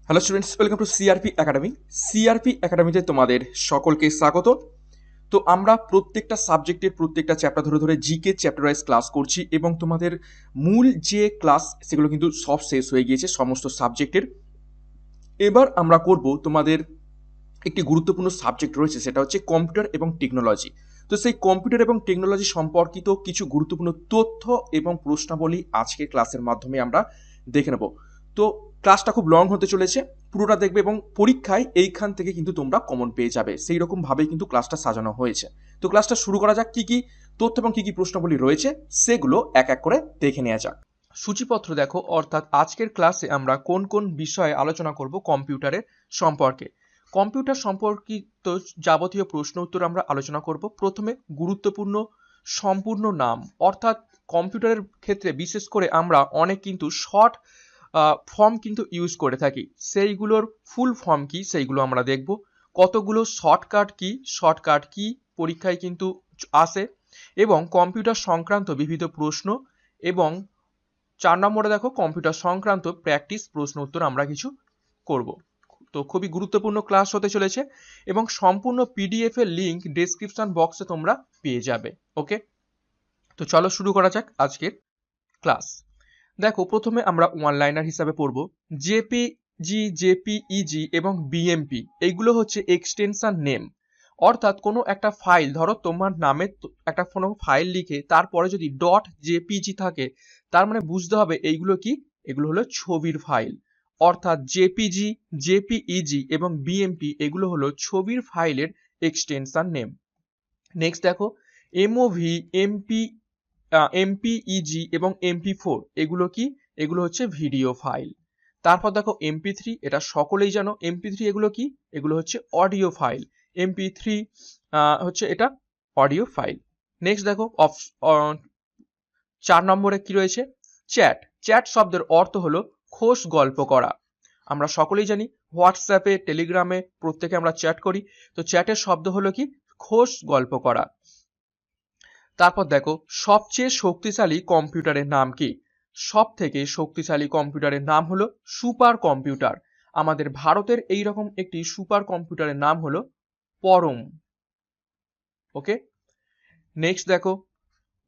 Hello students, welcome to CRP academy. CRP একাডেমিতে তোমাদের সকলকে স্বাগত। তো আমরা প্রত্যেকটা সাবজেক্টের প্রত্যেকটা চ্যাপ্টার ধরে ধরে জিকে চ্যাপ্টার ওয়াইজ ক্লাস করছি এবং তোমাদের মূল যে ক্লাস সেগুলো কিন্তু সব শেষ হয়ে গিয়েছে সমস্ত সাবজেক্টের। এবার আমরা করব তোমাদের একটি গুরুত্বপূর্ণ সাবজেক্ট রয়েছে, সেটা হচ্ছে কম্পিউটার এবং টেকনোলজি। তো সেই কম্পিউটার এবং টেকনোলজি সম্পর্কিত কিছু গুরুত্বপূর্ণ তথ্য এবং প্রশ্নাবলী আজকের ক্লাসের মাধ্যমে আমরা দেখে নেব। তো ক্লাসটা খুব লং হতে চলেছে, পুরোটা দেখবে এবং পরীক্ষায় এইখান থেকে কিন্তু তোমরা কমন পেয়ে যাবে, সেই রকম ভাবেই কিন্তু ক্লাসটা সাজানো হয়েছে। তো ক্লাসটা শুরু করা যাক। কি কি তথ্য এবং কি কি প্রশ্নাবলী রয়েছে সেগুলো এক এক করে দেখে নেওয়া যাক। সূচিপত্র দেখো, অর্থাৎ আজকের ক্লাসে আমরা কোন কোন বিষয়ে আলোচনা করব কম্পিউটারের সম্পর্কে। কম্পিউটার সম্পর্কিত যাবতীয় প্রশ্ন উত্তর আমরা আলোচনা করব। প্রথমে গুরুত্বপূর্ণ সম্পূর্ণ নাম, অর্থাৎ কম্পিউটারের ক্ষেত্রে বিশেষ করে আমরা অনেক কিন্তু শর্ট ফর্ম কিন্তু ইউজ করে থাকি, সেইগুলোর ফুল ফর্ম কি সেইগুলো আমরা দেখব। কতগুলো শর্টকাট কি পরীক্ষায় কিন্তু আসে, এবং কম্পিউটার সংক্রান্ত বিবিধ প্রশ্ন, এবং 4 নম্বরে দেখো কম্পিউটার সংক্রান্ত প্র্যাকটিস প্রশ্ন উত্তর আমরা কিছু করব। তো খুবই গুরুত্বপূর্ণ ক্লাস হতে চলেছে এবং সম্পূর্ণ পিডিএফ এর লিংক ডেসক্রিপশন বক্সে তোমরা পেয়ে যাবে। ওকে, তো চলো শুরু করা যাক আজকের ক্লাস। দেখো, প্রথমে আমরা ওয়ান লাইনার হিসাবে পড়ব। জেপিজি, জেপিইজি এবং বিএমপি এইগুলো হচ্ছে এক্সটেনশন নেম, অর্থাৎ কোনো একটা ফাইল, ধরো তোমার নামে একটা কোনো ফাইল লিখে তারপরে যদি ডট জেপিজি থাকে, তার মানে বুঝতে হবে এইগুলো কি, এগুলো হলো ছবির ফাইল। অর্থাৎ জেপিজি, জেপিইজি এবং বিএমপি এগুলো হলো ছবির ফাইলের এক্সটেনশন নেম। নেক্সট দেখো, এমওভি, এমপিইজি এবং এমপি4 এগুলো কি, এগুলো হচ্ছে ভিডিও ফাইল। তারপর দেখো এমপি3, এটা সকলেই জানো। এমপি3 এগুলো কি, এগুলো হচ্ছে অডিও ফাইল। এমপি3 হচ্ছে এটা অডিও ফাইল। নেক্সট দেখো 4 নম্বরে কি রয়েছে, চ্যাট। চ্যাট শব্দের অর্থ হলো খোশ গল্প করা। আমরা সকলেই জানি হোয়াটসঅ্যাপে, টেলিগ্রামে প্রত্যেকে আমরা চ্যাট করি, তো চ্যাটের শব্দ হলো কি, খোশ গল্প করা। তারপর দেখো, সবচেয়ে শক্তিশালী কম্পিউটারের নাম কি। সব থেকে শক্তিশালী কম্পিউটারের নাম হলো সুপার কম্পিউটার। আমাদের ভারতের এইরকম একটি সুপার কম্পিউটারের নাম হলো পরম। ওকে, নেক্সট দেখো,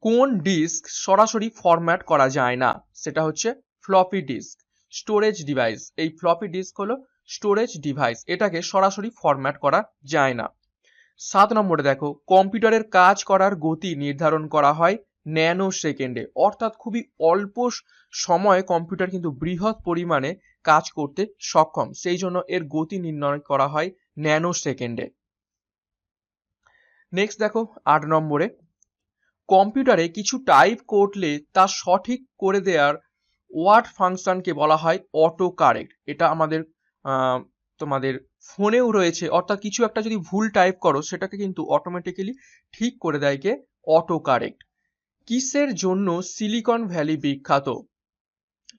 কোন ডিস্ক সরাসরি ফরম্যাট করা যায় না, সেটা হচ্ছে ফ্লপি ডিস্ক। স্টোরেজ ডিভাইস, এই ফ্লপি ডিস্ক হলো স্টোরেজ ডিভাইস, এটাকে সরাসরি ফরম্যাট করা যায় না। 7 নম্বরে দেখো, কম্পিউটারের কাজ করার গতি নির্ধারণ করা হয় ন্যানো সেকেন্ডে, অর্থাৎ খুবই অল্প সময়ে কম্পিউটার কিন্তু বৃহৎ পরিমাণে কাজ করতে সক্ষম, সেই জন্য এর গতি নির্ণয় করা হয় ন্যানো সেকেন্ডে। নেক্সট দেখো 8 নম্বরে, কম্পিউটারে কিছু টাইপ করলে তা সঠিক করে দেওয়ার ওয়ার্ড ফাংশনকে বলা হয় অটো কারেক্ট। এটা আমাদের তোমাদের ফোনেও রয়েছে, অর্থাৎ কিছু একটা যদি ভুল টাইপ করো সেটাকে কিন্তু অটোমেটিক্যালি ঠিক করে দেয় কে, অটো কারেক্ট। কিসের জন্য সিলিকন ভ্যালি বিখ্যাত?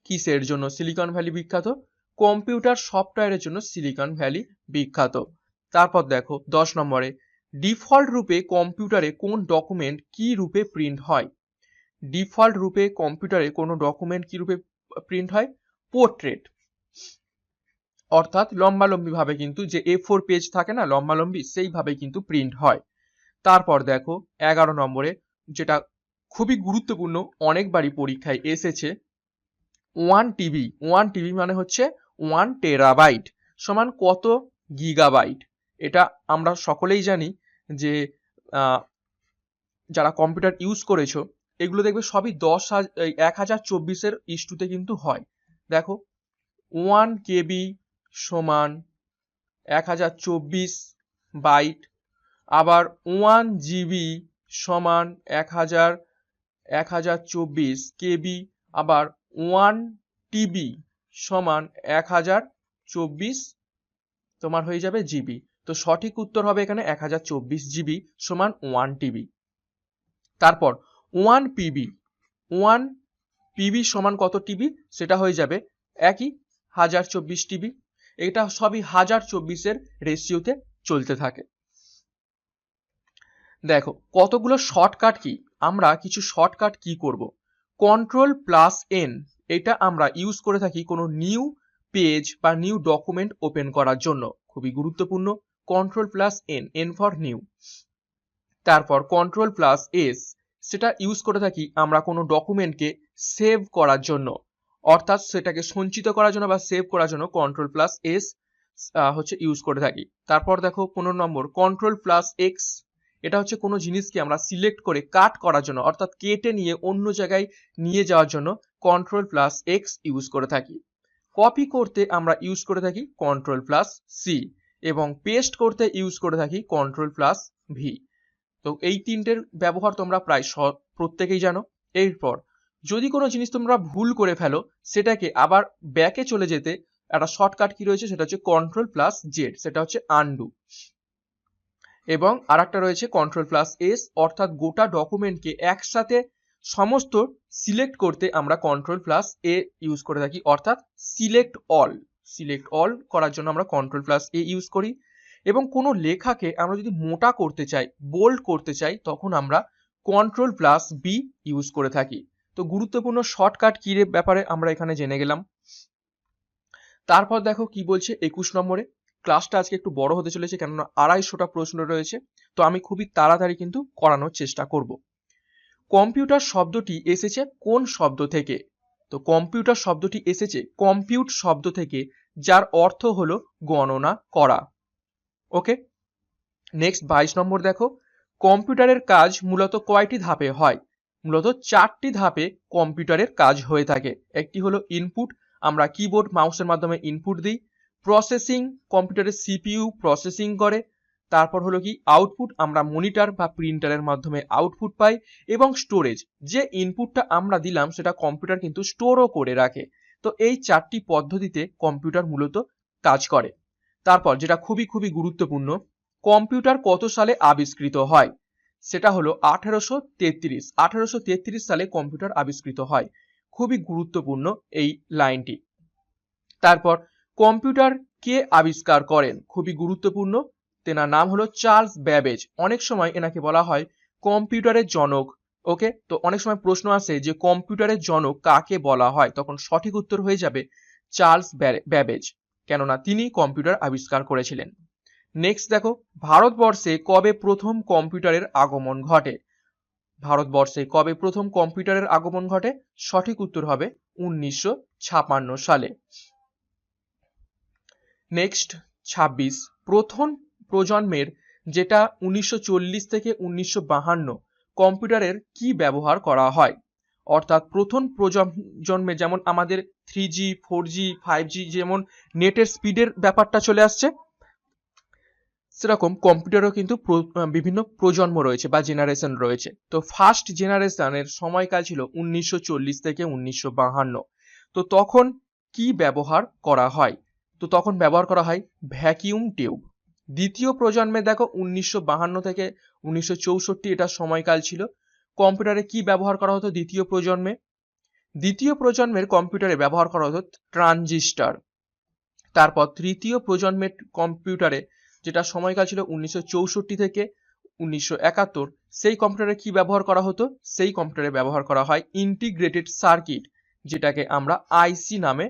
কিসের জন্য সিলিকন ভ্যালি বিখ্যাত? কম্পিউটার সফটওয়্যারের জন্য সিলিকন ভ্যালি বিখ্যাত। তারপর দেখো 10 নম্বরে, ডিফল্ট রূপে কম্পিউটারে কোন ডকুমেন্ট কি রূপে প্রিন্ট হয়? ডিফল্ট রূপে কম্পিউটারে কোনো ডকুমেন্ট কি রূপে প্রিন্ট হয়? পোর্ট্রেট, অর্থাৎ লম্বালম্বি ভাবে কিন্তু, যে A4 পেজ থাকে না লম্বালম্বি, সেইভাবে কিন্তু প্রিন্ট হয়। তারপর দেখো 11 নম্বরে, যেটা খুবই গুরুত্বপূর্ণ, অনেকবারই পরীক্ষায় এসেছে, 1 টিবি মানে হচ্ছে 1 টেরাবাইট সমান কত গিগাবাইট। এটা আমরা সকলেই জানি যে যারা কম্পিউটার ইউজ করেছো এগুলো দেখবে সবই 1024 ইস্টুতে কিন্তু হয়। দেখো 1 KB সমান 1024 বাইট, আবার 1 GB সমান 1024 KB, আবার 1 TB সমান 1024 তোমার হয়ে যাবে জিবি। তো সঠিক উত্তর হবে এখানে 1024 GB সমান 1 TB। তারপর 1 PB সমান কত টিবি, সেটা হয়ে যাবে একই 1024 TB। এটা সবই 1024 রেশিওতে চলতে থাকে। দেখো কতগুলো শর্টকাট কি, আমরা কিছু শর্টকাট কি করব। Ctrl+N এটা আমরা ইউজ করে থাকি কোনো নিউ পেজ বা নিউ ডকুমেন্ট ওপেন করার জন্য। খুবই গুরুত্বপূর্ণ। Control plus N, N for new. তারপর কন্ট্রোল প্লাস এস, সেটা ইউজ করে থাকি আমরা কোনো ডকুমেন্টকে সেভ করার জন্য, অর্থাৎ সেটাকে সঞ্চিত করার জন্য বা সেভ করার জন্য কন্ট্রোল প্লাস এস হচ্ছে ইউজ করে থাকি। তারপর দেখো 15 নম্বর কন্ট্রোল প্লাস এক্স, এটা হচ্ছে কোনো জিনিসকে আমরা সিলেক্ট করে কাট করার জন্য, অর্থাৎ কেটে নিয়ে অন্য জায়গায় নিয়ে যাওয়ার জন্য কন্ট্রোল প্লাস এক্স ইউজ করে থাকি। কপি করতে আমরা ইউজ করে থাকি কন্ট্রোল প্লাস সি, এবং পেস্ট করতে ইউজ করে থাকি কন্ট্রোল প্লাস ভি। তো এই তিনটের ব্যবহার তোমরা প্রায় প্রত্যেকেই জানো। এরপর যদি কোনো জিনিস তোমরা ভুল করে ফেলো, সেটাকে আবার ব্যাকে চলে যেতে একটা শর্টকাট কি রয়েছে, সেটা হচ্ছে কন্ট্রোল প্লাস জেড, সেটা হচ্ছে আনডু। এবং আর একটা রয়েছে কন্ট্রোল প্লাস এস, অর্থাৎ গোটা ডকুমেন্টকে একসাথে সমস্ত সিলেক্ট করতে আমরা কন্ট্রোল প্লাস এ ইউজ করে থাকি, অর্থাৎ সিলেক্ট অল। সিলেক্ট অল করার জন্য আমরা কন্ট্রোল প্লাস এ ইউজ করি। এবং কোনো লেখাকে আমরা যদি মোটা করতে চাই, বোল্ড করতে চাই, তখন আমরা কন্ট্রোল প্লাস বি ইউজ করে থাকি। তো গুরুত্বপূর্ণ শর্টকাট কির ব্যাপারে আমরা এখানে জেনে গেলাম। তারপর দেখো কি বলছে 21 নম্বরে। ক্লাসটা আজকে একটু বড় হতে চলেছে, কেননা 250টা প্রশ্ন রয়েছে, তো আমি খুবই তাড়াতাড়ি কিন্তু করানোর চেষ্টা করব। কম্পিউটার শব্দটি এসেছে কোন শব্দ থেকে? তো কম্পিউটার শব্দটি এসেছে কম্পিউট শব্দ থেকে, যার অর্থ হলো গণনা করা। ওকে, নেক্সট 22 নম্বর দেখো। কম্পিউটারের কাজ মূলত কয়টি ধাপে হয়? মূলত 4টি ধাপে কম্পিউটারের কাজ হয়ে থাকে। একটি হলো ইনপুট, আমরা কিবোর্ড মাউসের মাধ্যমে ইনপুট দিই। প্রসেসিং, কম্পিউটারের সিপিইউ প্রসেসিং করে। তারপর হলো কি আউটপুট, আমরা মনিটর বা প্রিন্টারের মাধ্যমে আউটপুট পাই। এবং স্টোরেজ, যে ইনপুটটা আমরা দিলাম সেটা কম্পিউটার কিন্তু স্টোরও করে রাখে। তো এই 4টি পদ্ধতিতে কম্পিউটার মূলত কাজ করে। তারপর যেটা খুবই খুবই গুরুত্বপূর্ণ, কম্পিউটার কত সালে আবিষ্কৃত হয়? সেটা হলো 1833। 1833 সালে কম্পিউটার আবিষ্কৃত হয়। খুবই গুরুত্বপূর্ণ এই লাইনটি। তারপর কম্পিউটার কে আবিষ্কার করেন? খুবই গুরুত্বপূর্ণ, তেনার নাম হলো চার্লস ব্যাবেজ। অনেক সময় এনাকে বলা হয় কম্পিউটারের জনক। ওকে, তো অনেক সময় প্রশ্ন আসে যে কম্পিউটারের জনক কাকে বলা হয়, তখন সঠিক উত্তর হয়ে যাবে চার্লস ব্যাবেজ, কেননা তিনি কম্পিউটার আবিষ্কার করেছিলেন। নেক্সট দেখো, ভারতবর্ষে কবে প্রথম কম্পিউটারের আগমন ঘটে? ভারতবর্ষে কবে প্রথম কম্পিউটারের আগমন ঘটে? সঠিক উত্তর হবে 1956 সালে। নেক্সট 26, প্রথম প্রজন্মের, যেটা 1940 থেকে 1952, কম্পিউটারের কি ব্যবহার করা হয়? অর্থাৎ প্রথম প্রজন্মে যেমন আমাদের 3G 4G 5G যেমন নেটের স্পিডের ব্যাপারটা চলে আসছে, সেরকম কম্পিউটারও কিন্তু বিভিন্ন প্রজন্ম রয়েছে বা জেনারেশন রয়েছে। তো ফার্স্ট জেনারেশনের সময়কাল ছিল 1940 থেকে 1952। তো তখন কি ব্যবহার করা হয়? তো তখন ব্যবহার করা হয় ভ্যাকিউম টিউব। দ্বিতীয় প্রজন্মে দেখো 1952 থেকে 1964 এটা সময়কাল ছিল। কম্পিউটারে কি ব্যবহার করা হতো দ্বিতীয় প্রজন্মে? দ্বিতীয় প্রজন্মের কম্পিউটারে ব্যবহার করা হতো ট্রানজিস্টার। তারপর তৃতীয় প্রজন্মের কম্পিউটারে, যেটা সময়কাল ছিল 1964 থেকে 1971, সেই কম্পিউটারে কি ব্যবহার করা হতো? সেই কম্পিউটারে ব্যবহার করা হয় ইন্টিগ্রেটেড সার্কিট, যেটাকে আমরা আইসি নামে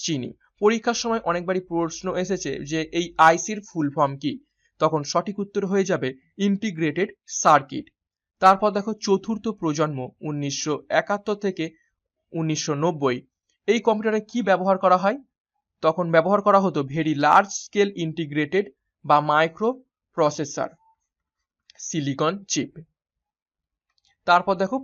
চিনি। পরীক্ষার সময় অনেকবারই প্রশ্ন এসেছে যে এই আইসির ফুল ফর্ম কি, তখন সঠিক উত্তর হয়ে যাবে ইন্টিগ্রেটেড সার্কিট। তারপর দেখো চতুর্থ প্রজন্ম 1971 থেকে 1990, এই কম্পিউটারে কি ব্যবহার করা হয়? তখন ব্যবহার করা হতো ভেরি লার্জ স্কেল ইন্টিগ্রেটেড বা মাইক্রো প্রসেসর, সিলিকন চিপ। তারপর দেখো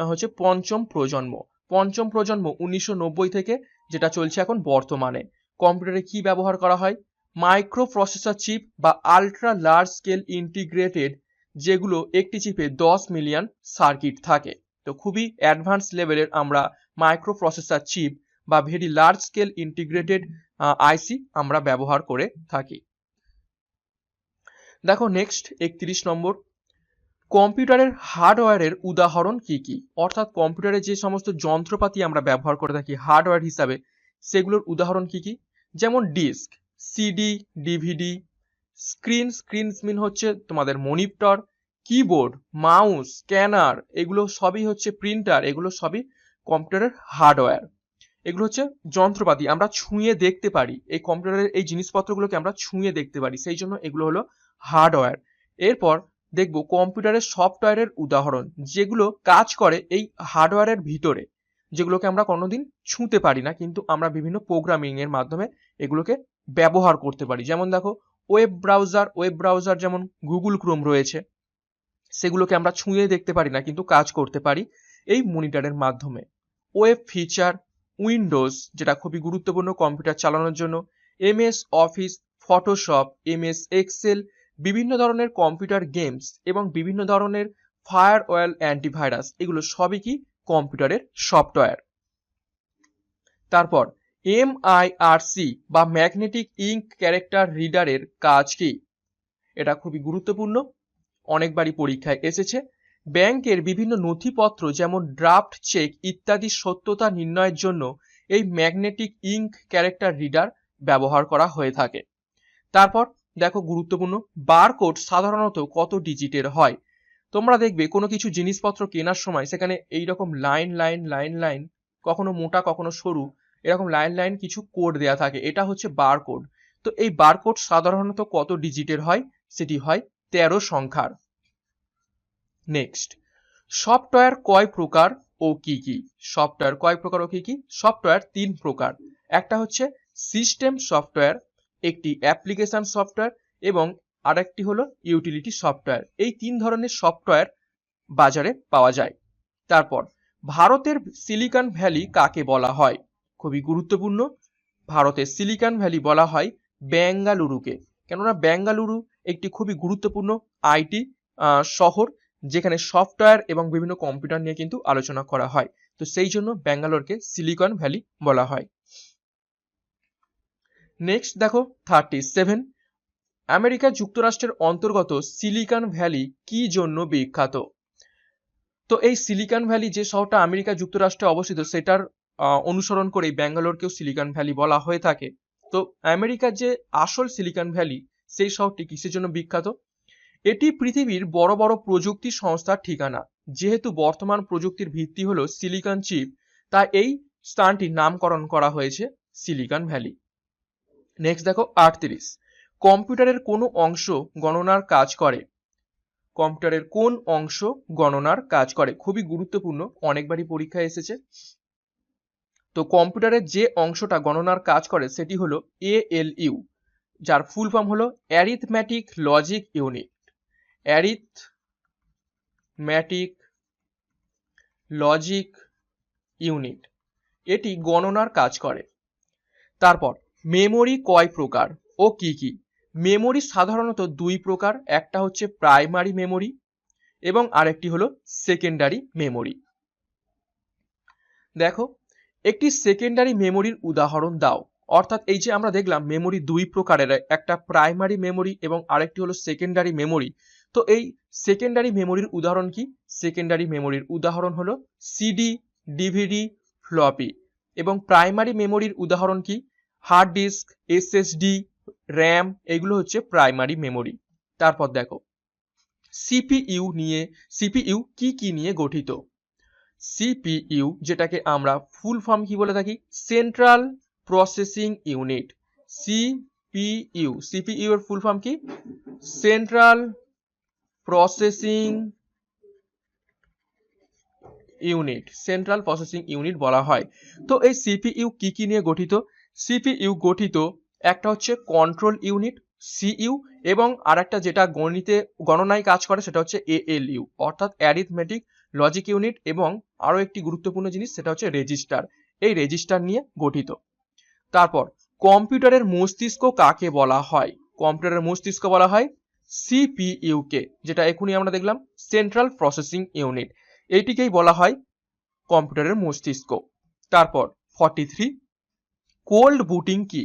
হচ্ছে পঞ্চম প্রজন্ম। পঞ্চম প্রজন্ম 1990 থেকে যেটা চলছে এখন বর্তমানে, কম্পিউটারে কি ব্যবহার করা হয়? মাইক্রো প্রসেসর চিপ বা আলট্রা লার্জ স্কেল ইন্টিগ্রেটেড, যেগুলো একটি চিপে 10 মিলিয়ন সার্কিট থাকে। তো খুবই অ্যাডভান্স লেভেলের আমরা মাইক্রো প্রসেসর চিপ বা ভেরি লার্জ স্কেল ইন্টিগ্রেটেড আইসি আমরা ব্যবহার করে থাকি। দেখো নেক্সট 31 নম্বর, কম্পিউটারের হার্ডওয়্যারের উদাহরণ কি কি? অর্থাৎ কম্পিউটারে যে সমস্ত যন্ত্রপাতি আমরা ব্যবহার করে থাকি হার্ডওয়্যার হিসাবে, সেগুলোর উদাহরণ কি কি? যেমন ডিস্ক, সিডি, ডিভিডি, স্ক্রিন মিন হচ্ছে তোমাদের মনিটর, কিবোর্ড, মাউস, স্ক্যানার, এগুলো সবই হচ্ছে প্রিন্টার, এগুলো সবই কম্পিউটারের হার্ডওয়্যার। এগুলো হচ্ছে যন্ত্রপাতি, আমরা ছুঁয়ে দেখতে পারি, এই কম্পিউটারের এই জিনিসপত্রগুলোকে আমরা ছুঁয়ে দেখতে পারি, সেই জন্য এগুলো হলো হার্ডওয়্যার। এরপর দেখব কম্পিউটারের সফটওয়্যারের উদাহরণ, যেগুলো কাজ করে এই হার্ডওয়্যারের ভিতরে, যেগুলোকে আমরা কোনোদিন ছুঁতে পারি না, কিন্তু আমরা বিভিন্ন প্রোগ্রামিং এর মাধ্যমে এগুলোকে ব্যবহার করতে পারি। যেমন দেখো ওয়েব ব্রাউজার যেমন গুগল ক্রোম রয়েছে, সেগুলোকে আমরা ছুঁয়ে দেখতে পারি না, কিন্তু কাজ করতে পারি এই মনিটরের মাধ্যমে। ওয়েব ফিচার, উইন্ডোজ যেটা খুবই গুরুত্বপূর্ণ কম্পিউটার চালানোর জন্য, MS Office, Photoshop, MS Excel, বিভিন্ন ধরনের কম্পিউটার গেমস এবং বিভিন্ন ধরনের ফায়ারওয়াল, অ্যান্টিভাইরাস, এগুলো সবই কি কম্পিউটারের সফটওয়্যার। তারপর এমআইআরসি বা ম্যাগনেটিক ইঙ্ক ক্যারেক্টার রিডারের কাজ কি? এটা খুবই গুরুত্বপূর্ণ, অনেকবারই পরীক্ষায় এসেছে। ব্যাংকের বিভিন্ন নথিপত্র যেমন ড্রাফট চেক ইত্যাদি সত্যতা নির্ণয়ের জন্য এই ম্যাগনেটিক ইঙ্ক ক্যারেক্টার রিডার ব্যবহার করা হয়ে থাকে। তারপর দেখো গুরুত্বপূর্ণ, বারকোড সাধারণত কত ডিজিটের হয়? তোমরা দেখবে কোনো কিছু জিনিসপত্র কেনার সময় সেখানে এইরকম লাইন লাইন লাইন লাইন, কখনো মোটা কখনো সরু, এরকম লাইন লাইন কিছু কোড দেয়া থাকে, এটা হচ্ছে বারকোড। তো এই বারকোড সাধারণত কত ডিজিটের হয়? সেটি হয় 13 সংখ্যার। নেক্সট, সফটওয়্যার কয় প্রকার ও কি কি? সফটওয়্যার কয় প্রকার ও কি কি? সফটওয়্যার 3 প্রকার। একটা হচ্ছে সিস্টেম সফটওয়্যার, একটি অ্যাপ্লিকেশন সফটওয়্যার এবং আরেকটি হলো ইউটিলিটি সফটওয়্যার। এই 3 ধরনের সফটওয়্যার বাজারে পাওয়া যায়। তারপর ভারতের সিলিকন ভ্যালি কাকে বলা হয়? খুবই গুরুত্বপূর্ণ, ভারতের সিলিকন ভ্যালি বলা হয় বেঙ্গালুরুকে। কেননা বেঙ্গালুরু একটি খুবই গুরুত্বপূর্ণ আইটি শহর, যেখানে সফটওয়্যার এবং বিভিন্ন কম্পিউটার নিয়ে কিন্তু আলোচনা করা হয়, তো সেই জন্য ব্যাঙ্গালোরকে সিলিকন ভ্যালি বলা হয়। নেক্সট দেখো 37, আমেরিকা যুক্তরাষ্ট্রের অন্তর্গত সিলিকন ভ্যালি কি জন্য বিখ্যাত? তো এই সিলিকন ভ্যালি যে শহরটা আমেরিকা যুক্তরাষ্ট্রে অবস্থিত, সেটার অনুসরণ করে ব্যাঙ্গালোরকেও সিলিকন ভ্যালি বলা হয়ে থাকে। তো আমেরিকার যে আসল সিলিকন ভ্যালি, সেই শহরটি কিসের জন্য বিখ্যাত? এটি পৃথিবীর বড় বড় প্রযুক্তি সংস্থার ঠিকানা। যেহেতু বর্তমান প্রযুক্তির ভিত্তি হলো সিলিকন চিপ, তাই এই স্থানটির নামকরণ করা হয়েছে সিলিকন ভ্যালি। নেক্সট দেখো 38, কম্পিউটারের কোন অংশ গণনার কাজ করে? কম্পিউটারের কোন অংশ গণনার কাজ করে? খুবই গুরুত্বপূর্ণ, অনেকবারই পরীক্ষায় এসেছে। তো কম্পিউটারের যে অংশটা গণনার কাজ করে সেটি হলো ALU, যার ফুল ফর্ম হলো arithmetic logic unit. Arithmetic logic unit, এটি গণনার কাজ করে। তারপর মেমোরি কয় প্রকার ও কি কি? মেমোরি সাধারণত 2 প্রকার, একটা হচ্ছে প্রাইমারি মেমোরি এবং আরেকটি হলো সেকেন্ডারি মেমোরি। দেখো একটি সেকেন্ডারি মেমোরির উদাহরণ দাও। অর্থাৎ এই যে আমরা দেখলাম মেমোরি 2 প্রকারের, একটা প্রাইমারি মেমোরি এবং আরেকটি হলো সেকেন্ডারি মেমোরি। তো এই সেকেন্ডারি মেমোরির উদাহরণ কি? সেকেন্ডারি মেমোরির উদাহরণ হলো সিডি, ডিভিডি, ফ্লপি। এবং প্রাইমারি মেমোরির উদাহরণ কি? হার্ড ডিস্ক, এসএসডি, র্যাম, এগুলো হচ্ছে প্রাইমারি মেমোরি। তারপর দেখো সিপিইউ কি নিয়ে গঠিত? সিপিইউ যেটাকে আমরা ফুল ফর্ম কি বলে থাকি? Central processing unit. সিপিইউ এর ফুল ফর্ম কি? সেন্ট্রাল প্রসেসিং ইউনিট বলা হয়। তো এই সিপিইউ কি নিয়ে গঠিত? সিপিইউ গঠিত, একটা হচ্ছে কন্ট্রোল ইউনিট সিইউ, এবং আরেকটা যেটা গণনায় কাজ করে সেটা হচ্ছে এএলইউ, অর্থাৎ অ্যারিথমেটিক লজিক ইউনিট, এবং আরো একটি গুরুত্বপূর্ণ জিনিস সেটা হচ্ছে রেজিস্টার। এই রেজিস্টার নিয়ে গঠিত। তারপর কম্পিউটারের মস্তিষ্ক কাকে বলা হয়? কম্পিউটারের মস্তিষ্ক বলা হয় সিপিইউ কে, যেটা এখনই আমরা দেখলাম সেন্ট্রাল প্রসেসিং ইউনিট, এইটিকেই বলা হয় কম্পিউটারের মস্তিষ্ক। তারপর 43, কোল্ড বুটিং কি?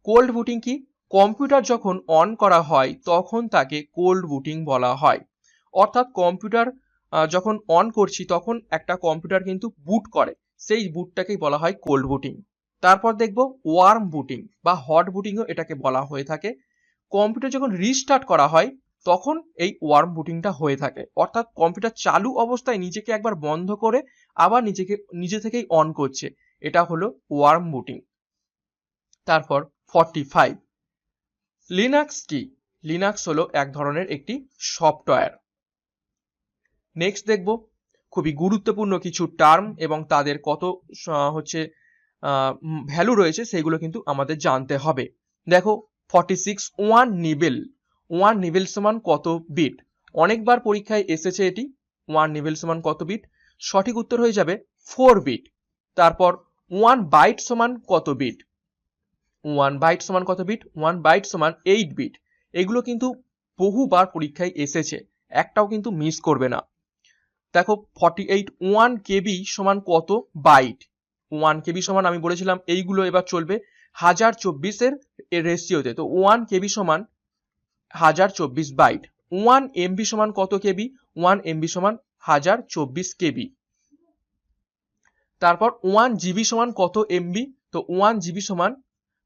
কোল্ড বুটিং কি? কম্পিউটার যখন অন করা হয় তখন তাকে কোল্ড বুটিং বলা হয়। অর্থাৎ কম্পিউটার যখন অন করছি তখন একটা কম্পিউটার কিন্তু বুট করে, সেই বুটটাকেই বলা হয় কোল্ড বুটিং। তারপর দেখব ওয়ার্ম বুটিং বা হট বুটিংও এটাকে বলা হয়ে থাকে। কম্পিউটার যখন রিস্টার্ট করা হয় তখন এই ওয়ার্ম বুটিংটা হয়ে থাকে, অর্থাৎ কম্পিউটার চালু অবস্থায় নিজেকে একবার বন্ধ করে আবার নিজে থেকেই অন করছে, এটা হলো ওয়ার্ম বুটিং। তারপর 45 লিনাক্স কি? লিনাক্স হলো এক ধরনের একটি সফটওয়্যার। নেক্সট দেখব খুবই গুরুত্বপূর্ণ কিছু টার্ম এবং তাদের কত হচ্ছে ভ্যালু রয়েছে সেগুলো কিন্তু আমাদের জানতে হবে। দেখো 46 ওয়ান নিবেল সমান কত বিট? অনেকবার পরীক্ষায় এসেছে এটি। ওয়ান নিবেল সমান কত বিট? সঠিক উত্তর হয়ে যাবে 4 বিট। তারপর 1 বাইট সমান কত বিট? 1 বাইট সমান কত বিট? 1 বাইট সমান 8 বিট। এগুলো কিন্তু বহুবার পরীক্ষায় এসেছে, একটাও কিন্তু মিস করবে না। দেখো 48 1 কেবি সমান কত বাইট? 1 কেবি সমান আমি বলেছিলাম এইগুলো এবার চলবে 1024 এর রেশিওতে। তো 1 কেবি সমান 1024 বাইট। 1 এমবি সমান কত কেবি? 1 এমবি সমান 1024 কেবি। তারপর 1 জিবি সমান কত এমবি? তো 1 জিবি সমান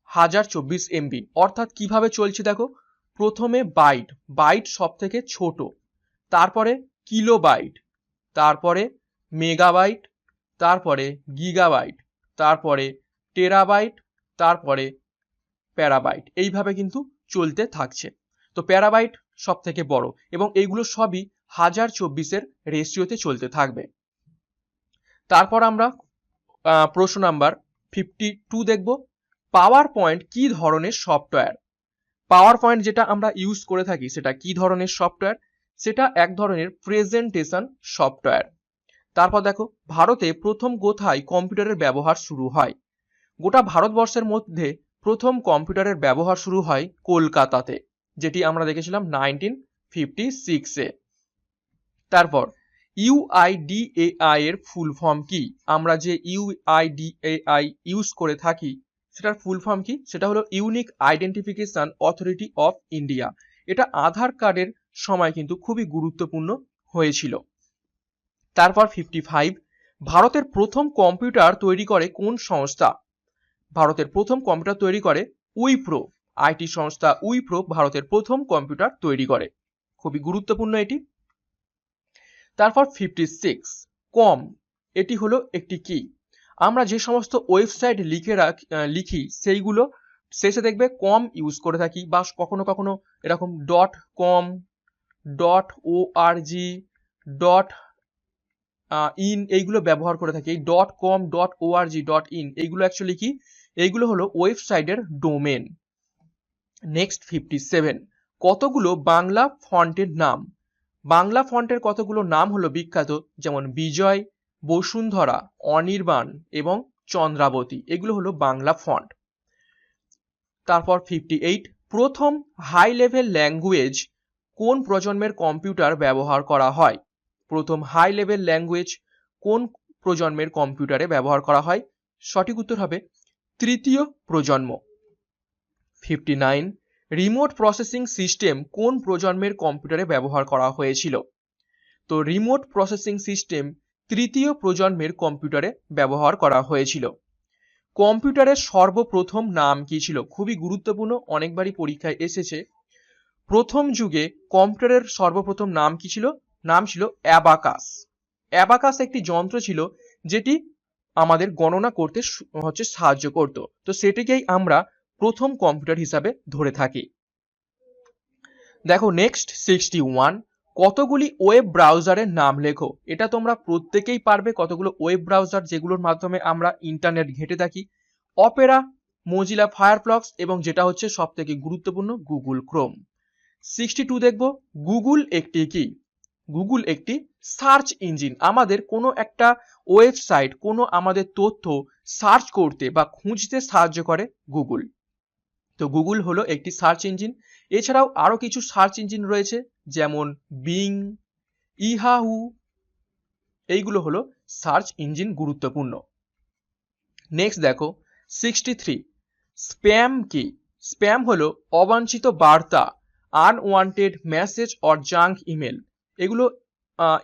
1024 এমবি। অর্থাৎ কিভাবে চলছে দেখো, প্রথমে বাইট, বাইট সব থেকে ছোট, তারপরে কিলোবাইট, তারপরে মেগাবাইট, তারপরে গিগাবাইট, তারপরে টেরাবাইট, তারপরে প্যারাবাইট। এইভাবে কিন্তু চলতে থাকছে। তো প্যারাবাইট সব থেকে বড় এবং এইগুলো সবই 1024 রেশিওতে চলতে থাকবে। তারপর আমরা প্রশ্ন নাম্বার 52 দেখব। পাওয়ার পয়েন্ট কি ধরনের সফটওয়্যার? পাওয়ার পয়েন্ট যেটা আমরা ইউজ করে থাকি সেটা কি ধরনের সফটওয়্যার? সেটা এক ধরনের প্রেজেন্টেশন সফটওয়্যার। তারপর দেখো ভারতে প্রথম কোথায় কম্পিউটারের ব্যবহার শুরু হয়? গোটা ভারতবর্ষের মধ্যে প্রথম কম্পিউটারের ব্যবহার শুরু হয় কলকাতাতে, যেটি আমরা দেখেছিলাম 1956-এ। তারপর ইউআইডিএআই এর ফুল ফর্ম কি? আমরা যে ইউআইডিএআই ইউজ করে থাকি সেটার ফুল ফর্ম কি? সেটা হলো unique identification authority of India. এটা আধার কার্ডের সময় কিন্তু খুবই গুরুত্বপূর্ণ হয়েছিল। তারপর 55 ভারতের প্রথম কম্পিউটার তৈরি করে কোন সংস্থা? ভারতের প্রথম কম্পিউটার তৈরি করে উইপ্রো। আইটি সংস্থা উইপ্রো ভারতের প্রথম কম্পিউটার তৈরি করে। খুবই গুরুত্বপূর্ণ এটি। তারপর 56 কম, এটি হলো একটি কি? আমরা যে সমস্ত ওয়েবসাইট লিখি সেইগুলো শেষে দেখবে কম ইউজ করে থাকি, বা কখনো কখনো এরকম .com, .org, .in এইগুলো ব্যবহার করে থাকি। এই .com, .org, .in এইগুলো অ্যাকচুয়ালি কি? এইগুলো হলো ওয়েবসাইটের ডোমেন। নেক্সট 57 কতগুলো বাংলা ফন্টের নাম? বাংলা ফন্টের কতগুলো নাম হলো বিখ্যাত, যেমন বিজয়, বসুন্ধরা, অনির্বাণ এবং চন্দ্রাবতী। এগুলো হলো বাংলা ফন্ট। তারপর 58 প্রথম হাই লেভেল ল্যাঙ্গুয়েজ কোন প্রজন্মের কম্পিউটার ব্যবহার করা হয়? প্রথম হাই লেভেল ল্যাঙ্গুয়েজ কোন প্রজন্মের কম্পিউটারে ব্যবহার করা হয়? সঠিক উত্তর হবে তৃতীয় প্রজন্ম। 59 রিমোট প্রসেসিং সিস্টেম কোন প্রজন্মের কম্পিউটারে ব্যবহার করা হয়েছিল? তো রিমোট প্রসেসিং সিস্টেম তৃতীয় প্রজন্মের কম্পিউটারে ব্যবহার করা হয়েছিল। কম্পিউটারের সর্বপ্রথম নাম কি ছিল? খুবই গুরুত্বপূর্ণ, অনেকবারই পরীক্ষায় এসেছে। প্রথম যুগে কম্পিউটারের সর্বপ্রথম নাম কি ছিল? নাম ছিল অ্যাবাকাস। অ্যাবাকাস একটি যন্ত্র ছিল যেটি আমাদের গণনা করতে সাহায্য করত। তো সেটিকেই আমরা প্রথম কম্পিউটার হিসাবে ধরে থাকি। দেখো নেক্সট 61 কতগুলি ওয়েব ব্রাউজারের নাম লেখো। এটা তোমরা প্রত্যেকেই পারবে। কতগুলো ওয়েব ব্রাউজার যেগুলোর মাধ্যমে আমরা ইন্টারনেট ঘেঁটে থাকি? অপেরা, মজিলা ফায়ারফক্স এবং যেটা হচ্ছে সব থেকে গুরুত্বপূর্ণ গুগল ক্রোম। 62 দেখব গুগল একটি কি? গুগল একটি সার্চ ইঞ্জিন। আমাদের কোনো একটা ওয়েবসাইট, কোনো আমাদের তথ্য সার্চ করতে বা খুঁজতে সাহায্য করে গুগল। তো গুগল হলো একটি সার্চ ইঞ্জিন। এছাড়াও আরো কিছু সার্চ ইঞ্জিন রয়েছে, যেমন বিং, ইয়াহু, এইগুলো হলো সার্চ ইঞ্জিন গুরুত্বপূর্ণ। নেক্সট দেখো 63 স্প্যাম কি? স্প্যাম হলো অবাঞ্ছিত বার্তা, unwanted message or junk email. এগুলো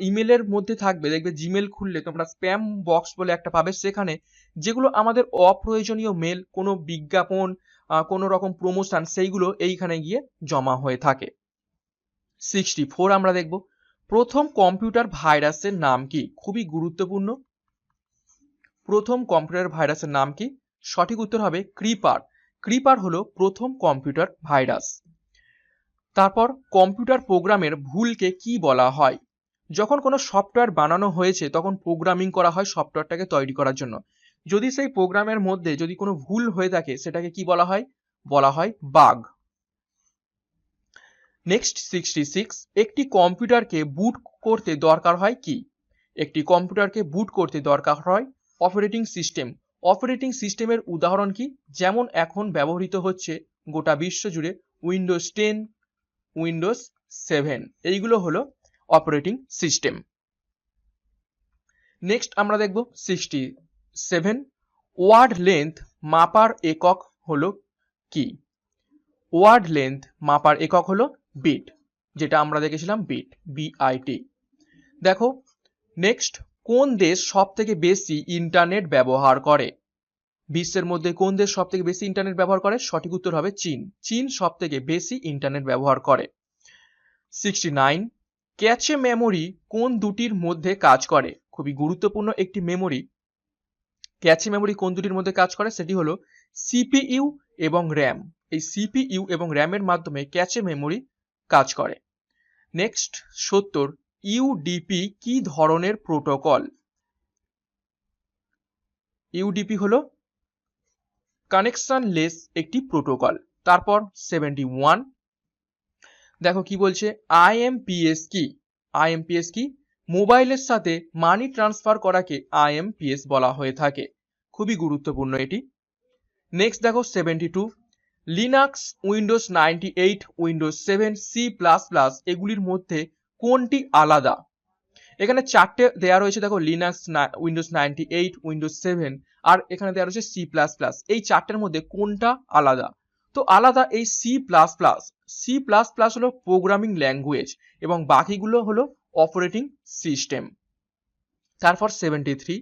ইমেলের মধ্যে থাকবে, দেখবে জিমেল খুললে তোমরা স্প্যাম বক্স বলে একটা পাবে, সেখানে যেগুলো আমাদের অপ্রয়োজনীয় মেল, কোনো বিজ্ঞাপন, কোনো রকম প্রমোশন, সেইগুলো এইখানে গিয়ে জমা হয়ে থাকে। 64 আমরা দেখব প্রথম কম্পিউটার ভাইরাসের নাম কি? খুবই গুরুত্বপূর্ণ। প্রথম কম্পিউটার ভাইরাসের নাম কি? সঠিক উত্তর হবে ক্রিপার। ক্রিপার হলো প্রথম কম্পিউটার ভাইরাস। তারপর কম্পিউটার প্রোগ্রামের ভুলকে কি বলা হয়? যখন কোনো সফটওয়্যার বানানো হয়েছে তখন প্রোগ্রামিং করা হয় সফটওয়্যারটাকে তৈরি করার জন্য। যদি সেই প্রোগ্রামের মধ্যে যদি কোনো ভুল হয়ে থাকে সেটাকে কি বলা হয়? বলা হয় বাগ। নেক্সট 66, একটি কম্পিউটারকে বুট করতে দরকার হয় কি? একটি কম্পিউটারকে বুট করতে দরকার হয় অপারেটিং সিস্টেম। অপারেটিং সিস্টেমের উদাহরণ কি? যেমন এখন ব্যবহৃত হচ্ছে গোটা বিশ্ব জুড়ে উইন্ডোজ 10, উইন্ডোজ 7, এইগুলো হলো অপারেটিং সিস্টেম। নেক্সট আমরা দেখব 67, ওয়ার্ড লেন্থ মাপার একক হলো কি? ওয়ার্ড লেন্থ মাপার একক হলো বিট, যেটা আমরা দেখেছিলাম বিট, বিআইটি। দেখো নেক্সট, কোন দেশ সব থেকে বেশি ইন্টারনেট ব্যবহার করে? বিশ্বের মধ্যে কোন দেশ সব থেকে বেশি ইন্টারনেট ব্যবহার করে? সঠিক উত্তর হবে চীন। চীন সব থেকে বেশি ইন্টারনেট ব্যবহার করে। 69, ক্যাচে মেমোরি কোন দুটির মধ্যে কাজ করে? খুবই গুরুত্বপূর্ণ একটি মেমোরি। ক্যাচে মেমোরি কোন দুটির মধ্যে কাজ করে? সেটি হলো সিপিইউ এবং র্যাম। এই সিপিইউ এবং র্যামের মাধ্যমে ক্যাচে মেমোরি কাজ করে। নেক্সট 70, ইউডিপি কি ধরনের প্রোটোকল? ইউডিপি হলো কানেকশনলেস একটি প্রোটোকল। তারপর 71, দেখো কি বলছে, আইএমপিএস কি? আইএমপিএস কি? মোবাইলের সাথে মানি ট্রান্সফার করাকে আইএমপিএস বলা হয়ে থাকে। খুবই গুরুত্বপূর্ণ এটি। নেক্সট দেখো 72, লিনাক্স, উইন্ডোজ 98, উইন্ডোজ 7, C++ এগুলির মধ্যে কোনটি আলাদা? এখানে চারটে দেয়া রয়েছে, দেখো লিনাক্স, উইন্ডোজ 98, উইন্ডোজ 7 আর এখানে দেয়া রয়েছে C++। এই চারটের মধ্যে কোনটা আলাদা? তো আলাদা এই C++। হলো প্রোগ্রামিং ল্যাঙ্গুয়েজ এবং বাকিগুলো হলো অপারেটিং সিস্টেম। তারপর 73,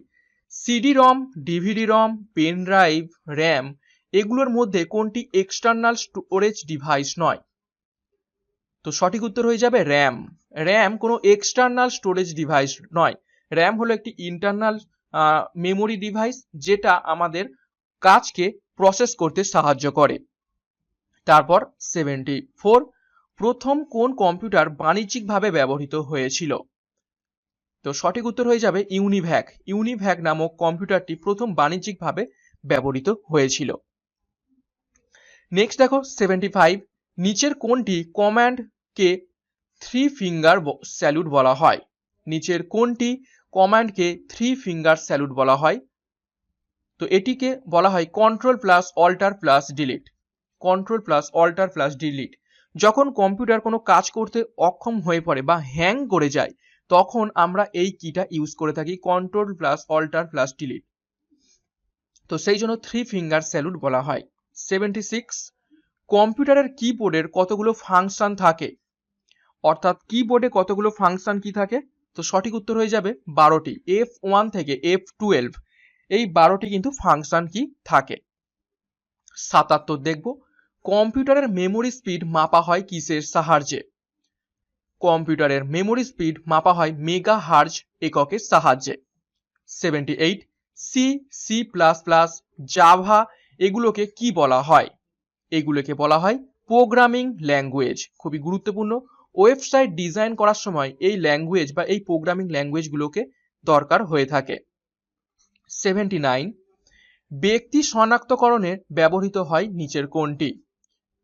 CD ROM, DVD ROM, pen drive, RAM এগুলোর মধ্যে কোনটি এক্সটার্নাল স্টোরেজ ডিভাইস নয়? তো সঠিক উত্তর হয়ে যাবে র্যাম। র্যাম কোনো এক্সটার্নাল স্টোরেজ ডিভাইস নয়। র্যাম হলো একটি ইন্টারনাল মেমোরি ডিভাইস যেটা আমাদের কাজকে প্রসেস করতে সাহায্য করে। তারপর 74, প্রথম কোন কম্পিউটার বাণিজ্যিকভাবে ব্যবহৃত হয়েছিল? তো সঠিক উত্তর হয়ে যাবে ইউনিভ্যাক। ইউনিভ্যাক নামক কম্পিউটারটি প্রথম বাণিজ্যিকভাবে ব্যবহৃত হয়েছিল। নেক্সট দেখো 75, নিচের কোনটি কমান্ডকে 3 ফিঙ্গার স্যালুট বলা হয়? নিচের কোনটি কমান্ডকে 3 ফিঙ্গার স্যালুট বলা হয়? তো এটিকে বলা হয় control plus alter plus delete. Control plus alter plus delete. যখন কম্পিউটার কোনো কাজ করতে অক্ষম হয়ে পড়ে বা হ্যাং করে যায় তখন আমরা এই কিটা ইউজ করে থাকি, control plus alter plus delete. তো সেই জন্য 3 ফিঙ্গার স্যালুট বলা হয়। 76, কম্পিউটারের কিবোর্ডের কতগুলো ফাংশন থাকে? অর্থাৎ কিবোর্ডে কতগুলো ফাংশন কি থাকে? তো সঠিক উত্তর হয়ে যাবে 12টি। F1 থেকে F12 এই 12টি কিন্তু ফাংশন কি থাকে। 77 দেখব, কম্পিউটারের মেমোরি স্পিড মাপা হয় কিসের সাহায্যে? কম্পিউটারের মেমোরি স্পিড মাপা হয় মেগাহার্জ এককের সাহায্যে। 78, সি, C++, জাভা এগুলোকে কি বলা হয়? এগুলোকে বলা হয় প্রোগ্রামিং ল্যাঙ্গুয়েজ। খুবই গুরুত্বপূর্ণ। ওয়েবসাইট ডিজাইন করার সময় এই ল্যাঙ্গুয়েজ বা এই প্রোগ্রামিং ল্যাঙ্গুয়েজগুলোকে দরকার হয়ে থাকে। 79, ব্যক্তি শনাক্তকরণে ব্যবহৃত হয় নিচের কোনটি?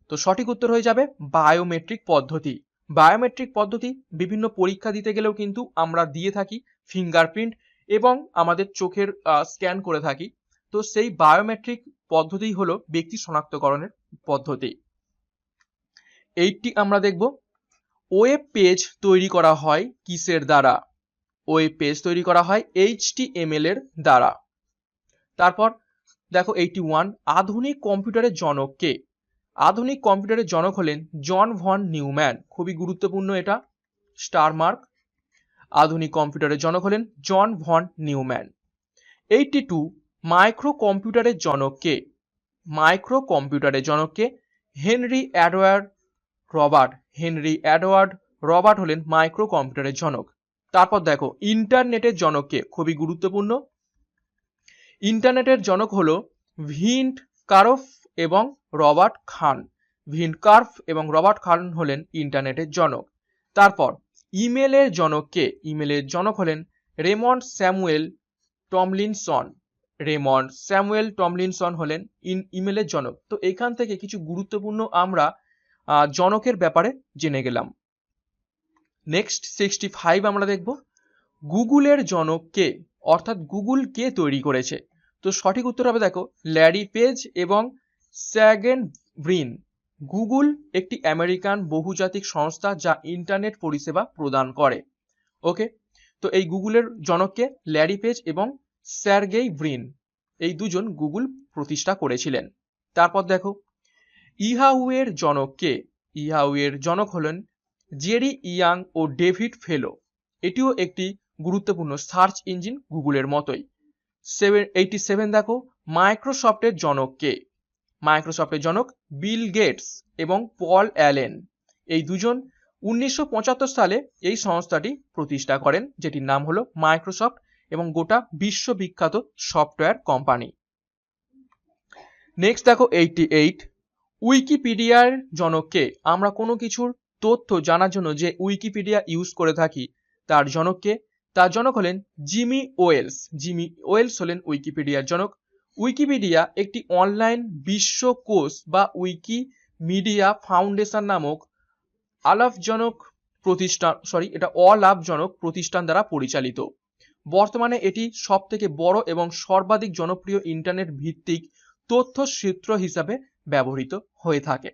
তো সঠিক উত্তর হয়ে যাবে বায়োমেট্রিক পদ্ধতি। বায়োমেট্রিক পদ্ধতি বিভিন্ন পরীক্ষা দিতে গেলেও কিন্তু আমরা দিয়ে থাকি, ফিঙ্গারপ্রিন্ট এবং আমাদের চোখের স্ক্যান করে থাকি। তো সেই বায়োমেট্রিক পদ্ধতি হলো ব্যক্তি শনাক্তকরণের পদ্ধতি। 80 আমরা দেখব, ওয়েব পেজ তৈরি করা হয় কিসের দ্বারা? ওয়েব পেজ তৈরি করা হয় HTML এর দ্বারা। তারপর দেখো 81, আধুনিক কম্পিউটারের জনক কে? আধুনিক কম্পিউটারের জনক হলেন জন ভন নিউম্যান। খুবই গুরুত্বপূর্ণ এটা, স্টার মার্ক। আধুনিক কম্পিউটারের জনক হলেন জন ভন নিউম্যান। 82, মাইক্রো কম্পিউটারের জনক কে? মাইক্রো কম্পিউটারের জনক কে? Henry Edward Robert. Henry Edward Robert হলেন মাইক্রো কম্পিউটারের জনক। তারপর দেখো ইন্টারনেটের জনক কে? খুবই গুরুত্বপূর্ণ। ইন্টারনেটের জনক হলো ভিন্ট কার্ভ এবং রবার্ট খান। ভিন্ট কার্ভ এবং রবার্ট খান হলেন ইন্টারনেটের জনক। তারপর ইমেলের জনক কে? ইমেলের জনক হলেন Raymond Samuel Tomlinson. Raymond Samuel Tomlinson হলেন ইমেলের জনক। তো এখান থেকে কিছু গুরুত্বপূর্ণ আমরা জনকের ব্যাপারে জেনে গেলাম। নেক্সট 65 আমরা দেখব গুগলের জনক কে? অর্থাৎ গুগল কে তৈরি করেছে? তো সঠিক উত্তর হবে দেখো ল্যারি পেজ এবং স্যাগেন ব্রিন। গুগল একটি আমেরিকান বহুজাতিক সংস্থা যা ইন্টারনেট পরিষেবা প্রদান করে। ওকে, তো এই গুগলের জনককে ল্যারি পেজ এবং স্যার্গেই ব্রিন, এই দুজন গুগল প্রতিষ্ঠা করেছিলেন। তারপর দেখো ইয়াহুয়ের জনক কে? ইয়াহুয়ের জনক হলেন জেরি ইয়াং ও ডেভিড ফেলো। এটিও একটি গুরুত্বপূর্ণ সার্চ ইঞ্জিন গুগলের মতোই। 87 দেখো মাইক্রোসফটের জনক কে? মাইক্রোসফটের জনক বিল গেটস এবং পল অ্যালেন। এই দুজন 1975 সালে এই সংস্থাটি প্রতিষ্ঠা করেন, যেটির নাম হলো মাইক্রোসফট এবং গোটা বিশ্ববিখ্যাত সফটওয়্যার কোম্পানি। নেক্সট দেখো 88 উইকিপিডিয়ার জনক কে? আমরা কোনো কিছুর তথ্য জানার জন্য যে উইকিপিডিয়া ইউজ করে থাকি তার জনক কে? তার জনক হলেন জিমি ওয়েলস। জিমি ওয়েলস হলেন উইকিপিডিয়ার জনক। উইকিপিডিয়া একটি অনলাইন বিশ্বকোষ বা উইকিমিডিয়া ফাউন্ডেশন নামক অলাভজনক প্রতিষ্ঠান দ্বারা পরিচালিত। বর্তমানে এটি সবথেকে বড় এবং সর্বাধিক জনপ্রিয় ইন্টারনেট ভিত্তিক তথ্য সূত্র হিসাবে ব্যবহৃত হয়ে থাকে।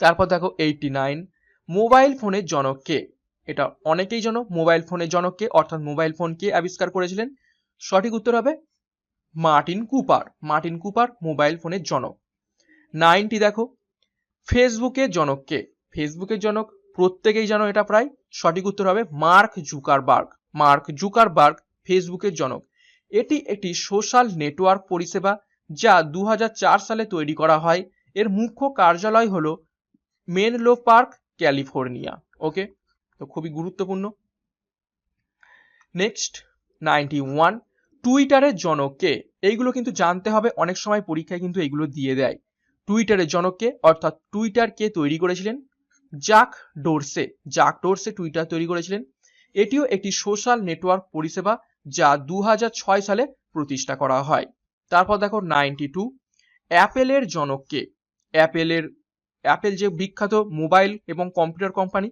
তারপর দেখো 89 মোবাইল ফোনের জনক কে? এটা অনেকেই জানো মোবাইল ফোনের জনক কে, অর্থাৎ মোবাইল ফোন কে আবিষ্কার করেছিলেন? সঠিক উত্তর হবে Martin Cooper. Martin Cooper mobile ফোনের জনক। 90 দেখো ফেসবুকের জনক কে? ফেসবুকের জনক প্রত্যেকেই জানো এটা প্রায়। সঠিক উত্তর হবে মার্ক জুকারবার্গ। মার্ক জুকারবার্গ ফেসবুকের জনক। এটি একটি সোশ্যাল নেটওয়ার্ক পরিষেবা যা 2004 সালে তৈরি করা হয়। এর মুখ্য কার্যালয় হলো মেনলো পার্ক, ক্যালিফোর্নিয়া। ওকে, তো খুবই গুরুত্বপূর্ণ। নেক্সট 91 টুইটারের জনক কে? এইগুলো কিন্তু জানতে হবে, অনেক সময় পরীক্ষায় কিন্তু এইগুলো দিয়ে দেয়। টুইটারের জনক কে? অর্থাৎ টুইটার কে তৈরি করেছিলেন? জাক ডোরসে। জাক ডোরসে টুইটার তৈরি করেছিলেন। এটিও একটি সোশ্যাল নেটওয়ার্ক পরিষেবা যা 2006 সালে প্রতিষ্ঠা করা হয়। তারপর দেখো 92 অ্যাপেলের জনক কে? অ্যাপেল যে বিখ্যাত মোবাইল এবং কম্পিউটার কোম্পানি,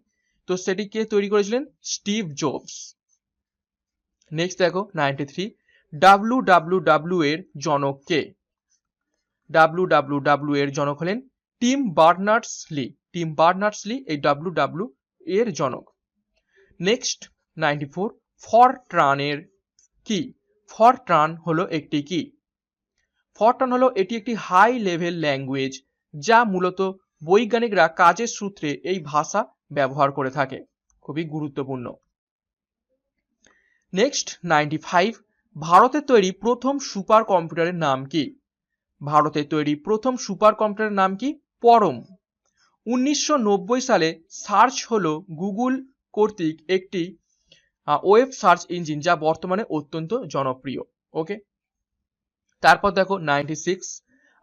তো সেটিকে তৈরি করেছিলেন স্টিভ জবস। নেক্সট দেখো 93 ডাব্লিউডাব্লিউডাব্লিউ এর জনক কে? ডাব্লিউডাব্লিউডাব্লিউ এর জনক হলেন Tim Berners Lee. Tim Berners Lee এই ডাব্লিউডাব্লিউ এর জনক। নেক্সট 94 ফরট্রান এর কি? ফরট্রান হলো একটি কি? ফরট্রান হলো এটি একটি হাই লেভেল ল্যাঙ্গুয়েজ যা মূলত বৈজ্ঞানিকরা কাজের সূত্রে এই ভাষা ব্যবহার করে থাকে। খুবই গুরুত্বপূর্ণ। নেক্সট 95 ভারতের তৈরি প্রথম সুপার কম্পিউটারের নাম কি? ভারতের তৈরি প্রথম সুপার কম্পিউটারের নাম কি? পরম। 1990 সালে সার্চ হলো গুগল কর্তৃক একটি ওয়েব সার্চ ইঞ্জিন যা বর্তমানে অত্যন্ত জনপ্রিয়। ওকে, তারপর দেখো 96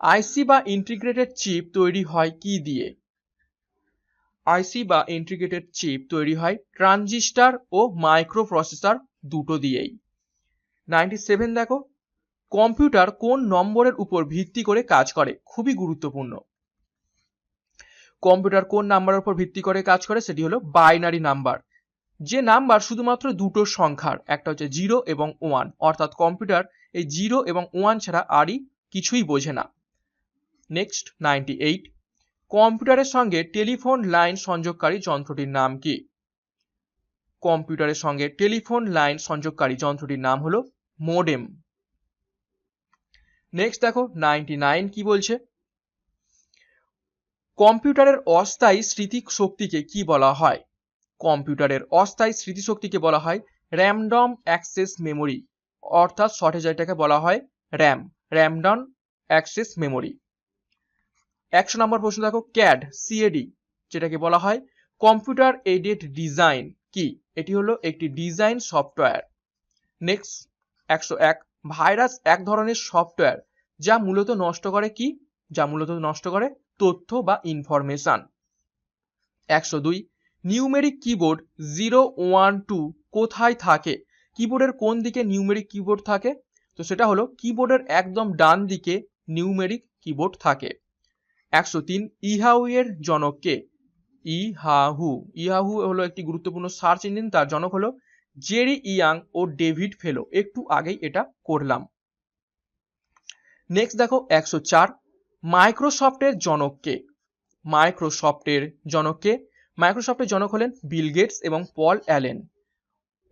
আইসি বা ইন্টিগ্রেটেড চিপ তৈরি হয় কি দিয়ে? আইসি বা ইন্টিগ্রেটেড চিপ তৈরি হয় ট্রানজিস্টর ও মাইক্রো প্রসেসর দুটো দিয়েই। 97 দেখো কম্পিউটার কোন নম্বরের উপর ভিত্তি করে কাজ করে? খুবই গুরুত্বপূর্ণ। কম্পিউটার কোন নাম্বারের উপর ভিত্তি করে কাজ করে? সেটি হলো বাইনারি নাম্বার, যে নাম্বার শুধুমাত্র দুটো সংখ্যার, একটা হচ্ছে 0 এবং 1, অর্থাৎ কম্পিউটার এই 0 এবং 1 ছাড়া আরই কিছুই বোঝে না। নেক্সট 98 কম্পিউটারের সঙ্গে টেলিফোন লাইন সংযোগকারী যন্ত্রটির নাম কি? কম্পিউটারের সঙ্গে টেলিফোন লাইন সংযোগকারী যন্ত্রটির নাম হলো মোডেম। নেক্সট দেখো 99 কি বলছে? কম্পিউটারের অস্থায়ী স্মৃতি শক্তিকে কি বলা হয়? কম্পিউটারের অস্থায়ী স্মৃতিশক্তিকে বলা হয় র্যান্ডম অ্যাক্সেস মেমোরি, অর্থাৎ সঠিক এটাকে বলা হয় র্যাম, র্যান্ডম অ্যাক্সেস মেমোরি। 100 নম্বর প্রশ্ন দেখো ক্যাড সিএডি যেটাকে বলা হয় কম্পিউটার এইডেড ডিজাইন কি? এটি হলো একটি ডিজাইন সফটওয়্যার। নেক্সট 101 ভাইরাস এক ধরনের সফটওয়্যার যা মূলত নষ্ট করে কি? যা মূলত নষ্ট করে তথ্য বা ইনফরমেশন। 102 নিউমেরিক কিবোর্ড 0, 1, 2 কোথায় থাকে? কিবোর্ডের কোন দিকে নিউমেরিক কিবোর্ড থাকে? তো সেটা হলো কিবোর্ডের একদম ডান দিকে নিউমেরিক কিবোর্ড থাকে। 103 ইহাউ এর জনক কে? ইহাহু। ইহাহু হলো একটি গুরুত্বপূর্ণ সার্চ ইঞ্জিন, তার জনক হলো জেরি ইয়াং ও ডেভিড ফেলো। একটু আগেই এটা করলাম। নেক্সট দেখো 104 মাইক্রোসফটের জনক কে? মাইক্রোসফটের জনক কে? মাইক্রোসফটের জনক হলেন বিল গেটস এবং পল অ্যালেন।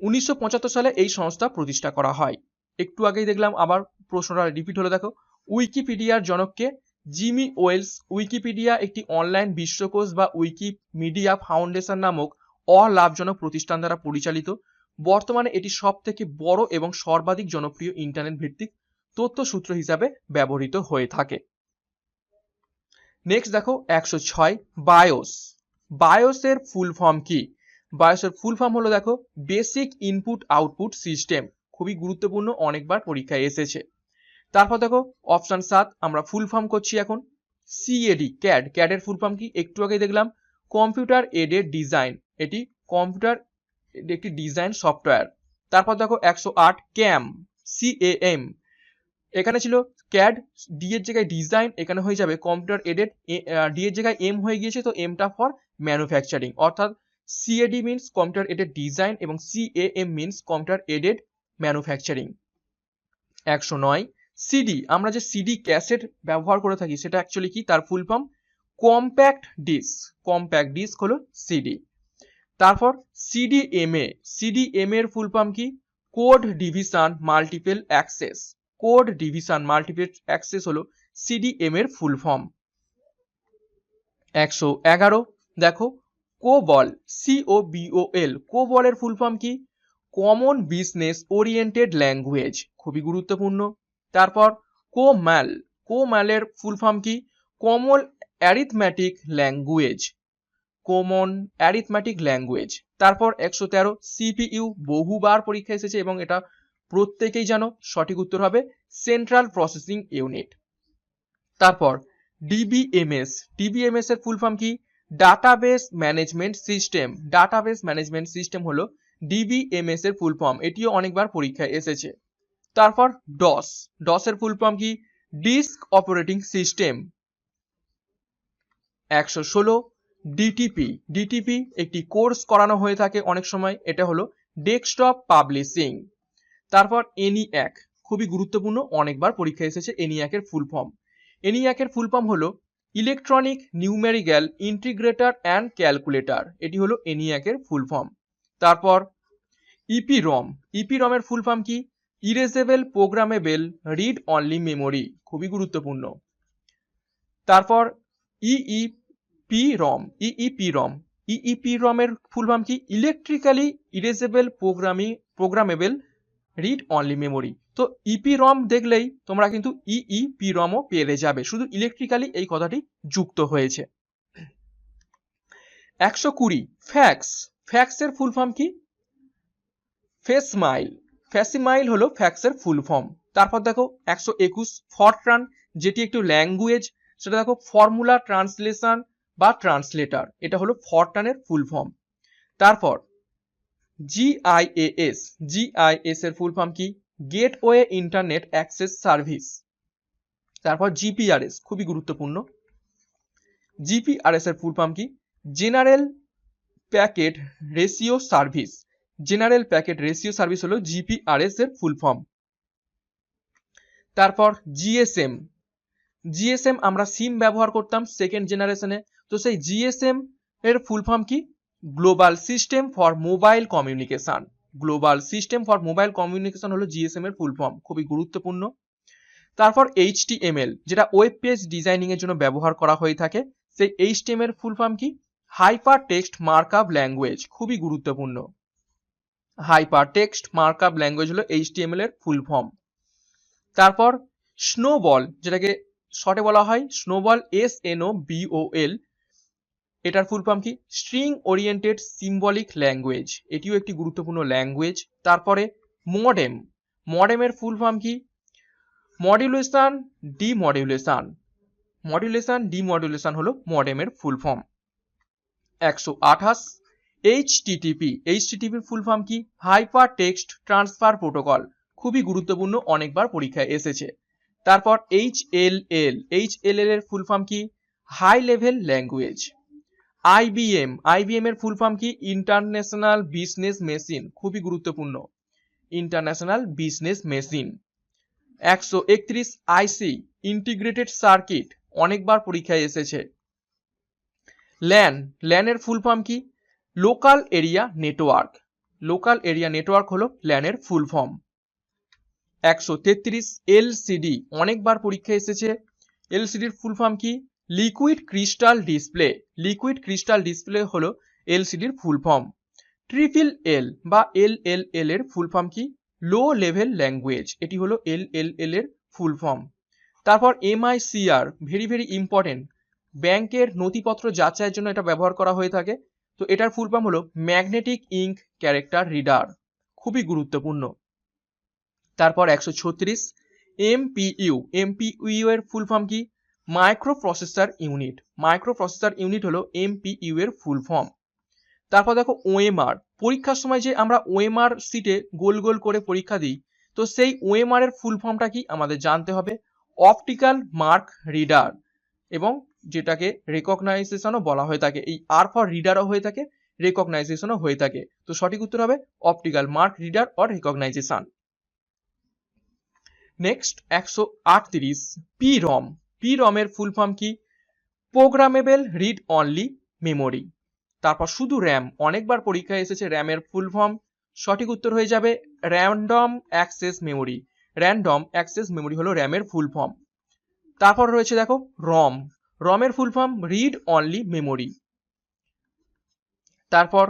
1975 সালে এই সংস্থা প্রতিষ্ঠা করা হয়। একটু আগেই দেখলাম, আবার প্রশ্নটা রিপিট হলো দেখো। উইকিপিডিয়ার জনক কে? Jimmy Wales. উইকিপিডিয়া একটি অনলাইন বিশ্বকোষ বা উইকিমিডিয়া ফাউন্ডেশন নামক অলাভজনক প্রতিষ্ঠান দ্বারা পরিচালিত। বর্তমানে এটি সবথেকে বড় এবং সর্বাধিক জনপ্রিয় ইন্টারনেট ভিত্তিক তথ্যসূত্র হিসাবে ব্যবহৃত হয়ে থাকে। নেক্সট দেখো 106 বায়োস। বায়োসের ফুল ফর্ম কি? বায়োসের ফুল ফর্ম হলো দেখো বেসিক ইনপুট আউটপুট সিস্টেম। খুবই গুরুত্বপূর্ণ, অনেকবার পরীক্ষায় এসেছে। তারপর দেখো অপশন 7 আমরা ফুল ফর্ম করছি এখন। CAD CAD. ক্যাডের ফুল ফর্ম কি? একটু আগে দেখলাম কম্পিউটার এডেড ডিজাইন। এটি কম্পিউটার একটি ডিজাইন সফটওয়্যার। তারপর দেখো 108 ক্যাম। সিএএম। এখানে ছিল ক্যাড, ডি এর জায়গায় ডিজাইন, এখানে হয়ে যাবে কম্পিউটার এডেড, ডি এর জায়গায় এম হয়ে গিয়েছে, তো এমটা ফর ম্যানুফ্যাকচারিং, অর্থাৎ CAD means computer aided design এবং CAM means computer aided manufacturing. 109 CD. আমরা যে সিডি ক্যাসেট ব্যবহার করে থাকি সেটা অ্যাকচুয়ালি কি? তার full form compact disc. Compact disc হলো সিডি। তারপর সিডিএমএ। সিডিএমএ এর ফুল ফর্ম কি? Code division multiple access. Code division multiple access হলো সিডিএম এর ফুল ফর্ম। 111 দেখো কোবল। COBOL। কোবলের ফুল ফর্ম কি? Common business oriented language. খুবই গুরুত্বপূর্ণ। তারপর কোম্যাল। কোম্যালের ফুল ফর্ম কি? Common arithmetic language. Common arithmetic language. তারপর 113 সিপিইউ। বহুবার পরীক্ষা এসেছে এবং এটা প্রত্যেকেই জানো, সঠিক উত্তর হবে সেন্ট্রাল প্রসেসিং ইউনিট। তারপর ডিবিএমএস। ডিবিএমএস এর ফুল ফর্ম কি? Database management system. Database management system হলো ডিবিএমএস এর ফুল ফর্ম। এটিও অনেকবার পরীক্ষায় এসেছে। তারপর ডস। ডস এর ফুল ফর্ম কি? Disk operating system. 116 DTP. DTP একটি কোর্স করানো হয়ে থাকে অনেক সময়, এটা হলো ডেস্কটপ পাবলিশিং। তারপর ENIAC। খুবই গুরুত্বপূর্ণ, অনেকবার পরীক্ষা এসেছে ENIAC এর ফুল ফর্ম। ENIAC এর ফুল ফর্ম হলো electronic numerical integrator and calculator. এটি হলো ENIAC এর ফুল ফর্ম। তারপর ইপিরম। ইপিরম এর ফুল ফর্ম কি? Erasable programmable read only memory. খুবই গুরুত্বপূর্ণ। তারপর ইইপিরম। ইইপিরম। ইইপিরম এর ফুল ফর্ম কি? Electrically erasable programmable read only memory. তো ইপিরম দেখলেই তোমরা কিন্তু ইইপিরমও পেয়ে যাবে, শুধু ইলেকট্রিক্যালি এই কথাটি যুক্ত হয়েছে। 120 ফ্যাক্স। ফ্যাক্সের ফুল ফর্ম কি? ফেসমাইল। ফ্যাসিমাইল হলো ফ্যাক্সের ফুল ফর্ম। তারপর দেখো 121 ফরট্রান, যেটি একটি ল্যাঙ্গুয়েজ, সেটা দেখো ফর্মুলা ট্রান্সলেশন বা ট্রান্সলেটর। এটা হলো ফরট্রানের ফুল ফর্ম। তারপর GIAS। GIS এর ফুল ফর্ম কি? Gateway internet access service. তারপর GPRS, খুবই গুরুত্বপূর্ণ। GPRS এর ফুল ফর্ম কি? General packet ratio service. General packet ratio service হলো GPRS এর ফুল ফর্ম। তারপর GSM। GSM আমরা সিম ব্যবহার করতাম সেকেন্ড জেনারেশনে, তো সেই GSM এর ফুল ফর্ম কি? Global system for mobile communication. Global system for mobile communication হলো GSM এর ফুল ফর্ম, খুবই গুরুত্বপূর্ণ। তারপর HTML, যেটা ওয়েব পেজ ডিজাইনিং এর জন্য ব্যবহার করা হয়ে থাকে, সেই HTML এর ফুল ফর্ম কি? Hyper text markup language. খুবই গুরুত্বপূর্ণ। হাইপার টেক্সট মার্কআপ ল্যাঙ্গুয়েজ হলো HTML এর ফুল ফর্ম। তারপর স্নোবল, যেটাকে শর্টে বলা হয় স্নোবল, SNOBOL, এটার ফুল ফর্ম কি? String oriented symbolic language. এটিও একটি গুরুত্বপূর্ণ ল্যাঙ্গুয়েজ। তারপরে মডেম। মডেমের ফুল ফর্ম কি? Modulation demodulation. মডিউলেশন ডিমডিউলেশন হলো মডেমের ফুল ফর্ম। 128 এইচটিটিপি। এইচটিটিপির ফুল ফর্ম কি? Hyper text transfer protocol. খুবই গুরুত্বপূর্ণ, অনেকবার পরীক্ষায় এসেছে। তারপর এইচএলএল। এইচএলএল এর ফুল ফর্ম কি? High level language. IBM. IBM এর ফুল ফর্ম কি? International business machine. খুবই গুরুত্বপূর্ণ, ইন্টারন্যাশনাল বিজনেস মেশিন। 131 আইসি। ইন্টিগ্রেটেড সার্কিট, অনেকবার পরীক্ষায় এসেছে। ল্যান। ল্যানের ফুল ফর্ম কি? Local area network. Local area network হলো ল্যানের ফুল ফর্ম। 133 এলসিডি। অনেকবার পরীক্ষায় এসেছে। এলসিডির ফুল ফর্ম কি? Liquid crystal display. Liquid crystal display হলো এলসিডির ফুল ফর্ম। ট্রিপল এল বা এলএলএল এর ফুল ফর্ম কি? Low level language. এটি হলো এলএলএল এর ফুল ফর্ম। তারপর এমআইসিআর, ভেরি ভেরি ইম্পর্টেন্ট, ব্যাংকের নথিপত্র যাচাইয়ের জন্য এটা ব্যবহার করা হয়ে থাকে। তো এটার ফুল ফর্ম হলো ম্যাগনেটিক ইঙ্ক ক্যারেক্টার রিডার। খুবই গুরুত্বপূর্ণ। তারপর 136 এমপিইউ। এমপিইউ এর ফুল ফর্ম কি? Micro processor unit. Micro processor unit হলো এমপিইউ এর ফুল ফর্ম। তারপর দেখো ওএমআর। পরীক্ষার সময় যে আমরা ওএমআর সিটে গোল গোল করে পরীক্ষা দিই, তো সেই ওএমআর এর ফুল ফর্মটা কি আমাদের জানতে হবে। অপটিক্যাল মার্ক রিডার, এবং যেটাকে রেকগনাইজেশনও বলা হয়ে থাকে। এই আর ফর রিডারও হয়ে থাকে, রেকগনাইজেশনও হয়ে থাকে। তো সঠিক উত্তর হবে optical mark reader or recognition. Next 138 পিরম। পিরম এর ফুল ফর্ম কি? Programmable read only memory. তারপর শুধু র্যাম, অনেকবার পরীক্ষায় এসেছে র্যামের ফুল ফর্ম। সঠিক উত্তর হয়ে যাবে random access memory. Random access memory হলো র্যামের ফুল ফর্ম। তারপর রয়েছে দেখো রম। রমের full form read only memory. তারপর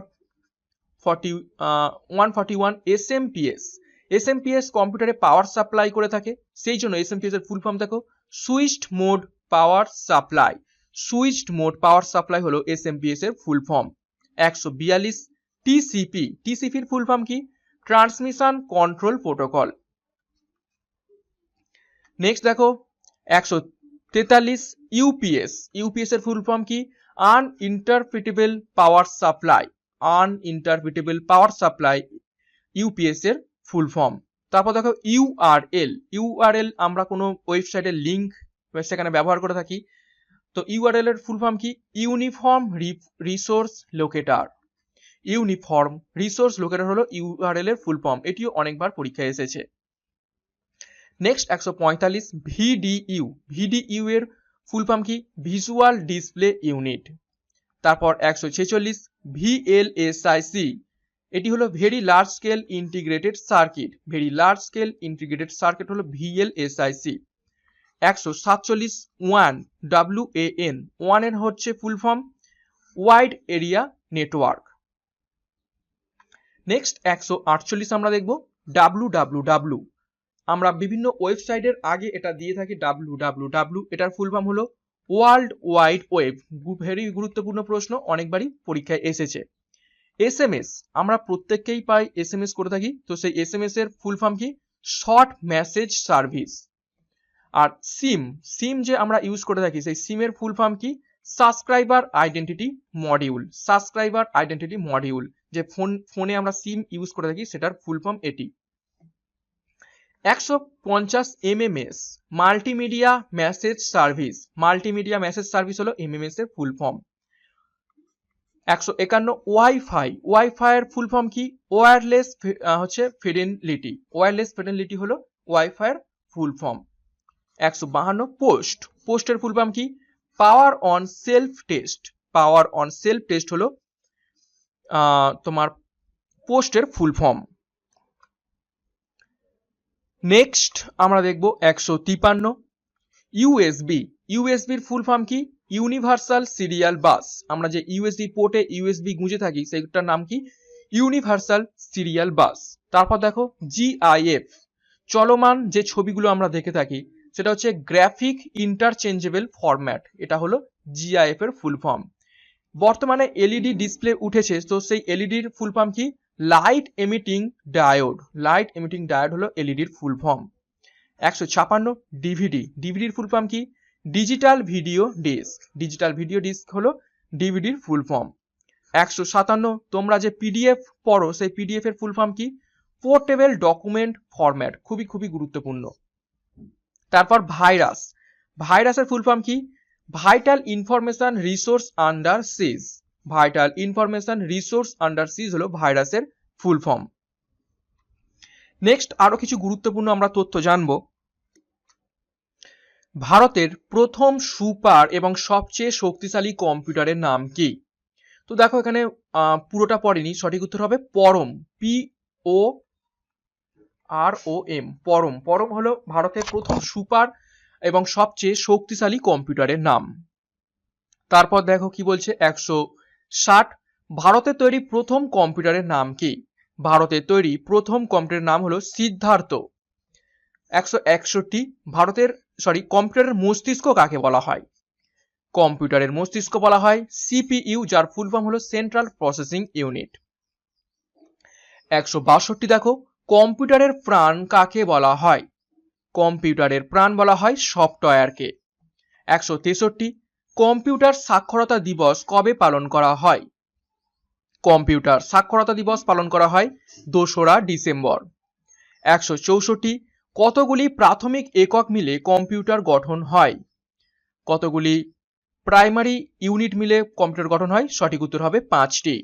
141 এসএমপিএস। এসএমপিএস কম্পিউটারে পাওয়ার সাপ্লাই করে থাকে, সেই জন্য এসএমপিএস এর ফুল ফর্ম দেখো switched mode power supply. Switched mode power supply হলো এসএমপিএস এর ফুল ফর্ম। 142 টিসিপি। টিসিপির ফুল ফর্ম কি? Transmission control protocol. নেক্সট দেখো 143 ইউপিএস। ইউপিএস এর ফুল ফর্ম কি? Uninterpretable power supply. Uninterpretable power supply UPS এর full form. তারপর দেখো ইউআরএল। ইউআরএল আমরা কোনো ওয়েবসাইটের লিঙ্ক সেখানে ব্যবহার করে থাকি। তো ইউআরএল এর ফুল ফর্ম কি? Uniform resource locator. Uniform resource locator হলো ইউআরএল এর ফুল ফর্ম। এটিও অনেকবার পরীক্ষায় এসেছে। নেক্সট 145 ভিডিইউ। ভিডিইউ এর ফুল ফর্ম কি? Visual display unit. তারপর 146 ভিএলএসআইসি। এটি হলো very large scale integrated circuit. Very large scale integrated circuit হলো ভিএলএসআইসি। 147 ওয়ান WAN। ওয়ান এর হচ্ছে full form wide area network. Next 148 আমরা দেখব WWW। আমরা বিভিন্ন ওয়েবসাইটের আগে এটা দিয়ে থাকি WWW। এটার ফুল ফর্ম হলো ওয়ার্ল্ড ওয়াইড ওয়েব। ভেরি গুরুত্বপূর্ণ প্রশ্ন, অনেকবারই পরীক্ষায় এসেছে। এসএমএস, আমরা প্রত্যেককেই পাই এসএমএস করে থাকি। তো সেই এসএমএস এর ফুল ফর্ম কি? Short message service. আর সিম, সিম যে আমরা ইউজ করে থাকি, সেই সিমের ফুল ফর্ম কি? Subscriber identity module. Subscriber identity module, যে ফোনে আমরা সিম ইউজ করে থাকি, সেটার ফুল ফর্ম এটি। 150 MMS multimedia message service. Multimedia message service হলো MMS এর ফুল ফর্ম। 151 ওয়াইফাই। ওয়াইফাই এর ফুল ফর্ম কি? ওয়্যারলেস হচ্ছে ফিডেলিটি। ওয়্যারলেস ফিডেলিটি হলো ওয়াইফাই এর ফুল ফর্ম। 152 পোস্ট। পোস্টের ফুল ফর্ম কি? Power on self test. Power on self test হলো তোমার পোস্টের ফুল ফর্ম। নেক্সট আমরা দেখব 153 ইউএসবি। ইউএসবির ফুল ফর্ম কি? Universal serial bus. আমরা যে ইউএসবি পোর্টে ইউএসবি গুঁজে থাকি, সেইটার নাম কি? Universal serial bus. তারপর দেখো জিআইএফ। চলমান যে ছবিগুলো আমরা দেখে থাকি, সেটা হচ্ছে গ্রাফিক ইন্টারচেঞ্জেবল ফরম্যাট। এটা হলো জিআইএফ এর ফুল ফর্ম। বর্তমানে এলইডি ডিসপ্লে উঠেছে, তো সেই এলইডির ফুল ফর্ম কি? Light emitting diode. Light emitting diode হলো এলইডির ফুল ফর্ম। 156 ডিভিডি। ডিভিডির ফুল ফর্ম কি? Digital video disc. Digital video disc হলো ডিভিডির ফুল ফর্ম। 157 তোমরা যে পিডিএফ পড়ো সেই পিডিএফ এর ফুল ফর্ম কি? Portable document format. খুবই খুবই গুরুত্বপূর্ণ। তারপর ভাইরাস। ভাইরাসের ফুল ফর্ম কি? ভাইটাল ইনফরমেশন রিসোর্স আন্ডার সিজ। ভাইটাল ইনফরমেশন রিসোর্স আন্ডার সিজ হলো ভাইরাসের ফুল ফর্ম। নেক্সট আরো কিছু গুরুত্বপূর্ণ আমরা তথ্য জানবো। ভারতের প্রথম সুপার এবং সবচেয়ে শক্তিশালী কম্পিউটারের নাম কি? তো দেখো এখানে পুরোটা পড়েনি, সঠিক উত্তর হবে পরম। POROM, পরম। পরম হলো ভারতের প্রথম সুপার এবং সবচেয়ে শক্তিশালী কম্পিউটারের নাম। তারপর দেখো কি বলছে 160 ভারতে তৈরি প্রথম কম্পিউটারের নাম কি? ভারতে তৈরি প্রথম কম্পিউটারের নাম হলো সিদ্ধার্থ। 161 কম্পিউটারের মস্তিষ্ক কাকে বলা হয়? কম্পিউটারের মস্তিষ্ক বলা হয় সিপিইউ, যার ফুল ফর্ম হলো সেন্ট্রাল প্রসেসিং ইউনিট। 162 দেখো কম্পিউটারের প্রাণ কাকে বলা হয়? কম্পিউটারের প্রাণ বলা হয় সফটওয়্যারকে। 163 কম্পিউটার সাক্ষরতা দিবস কবে পালন করা হয়? কম্পিউটার সাক্ষরতা দিবস পালন করা হয় 2রা ডিসেম্বর। 164 কতগুলি প্রাথমিক একক মিলে কম্পিউটার গঠন হয়? কতগুলি প্রাইমারি ইউনিট মিলে কম্পিউটার গঠন হয়? সঠিক উত্তর হবে 5টি।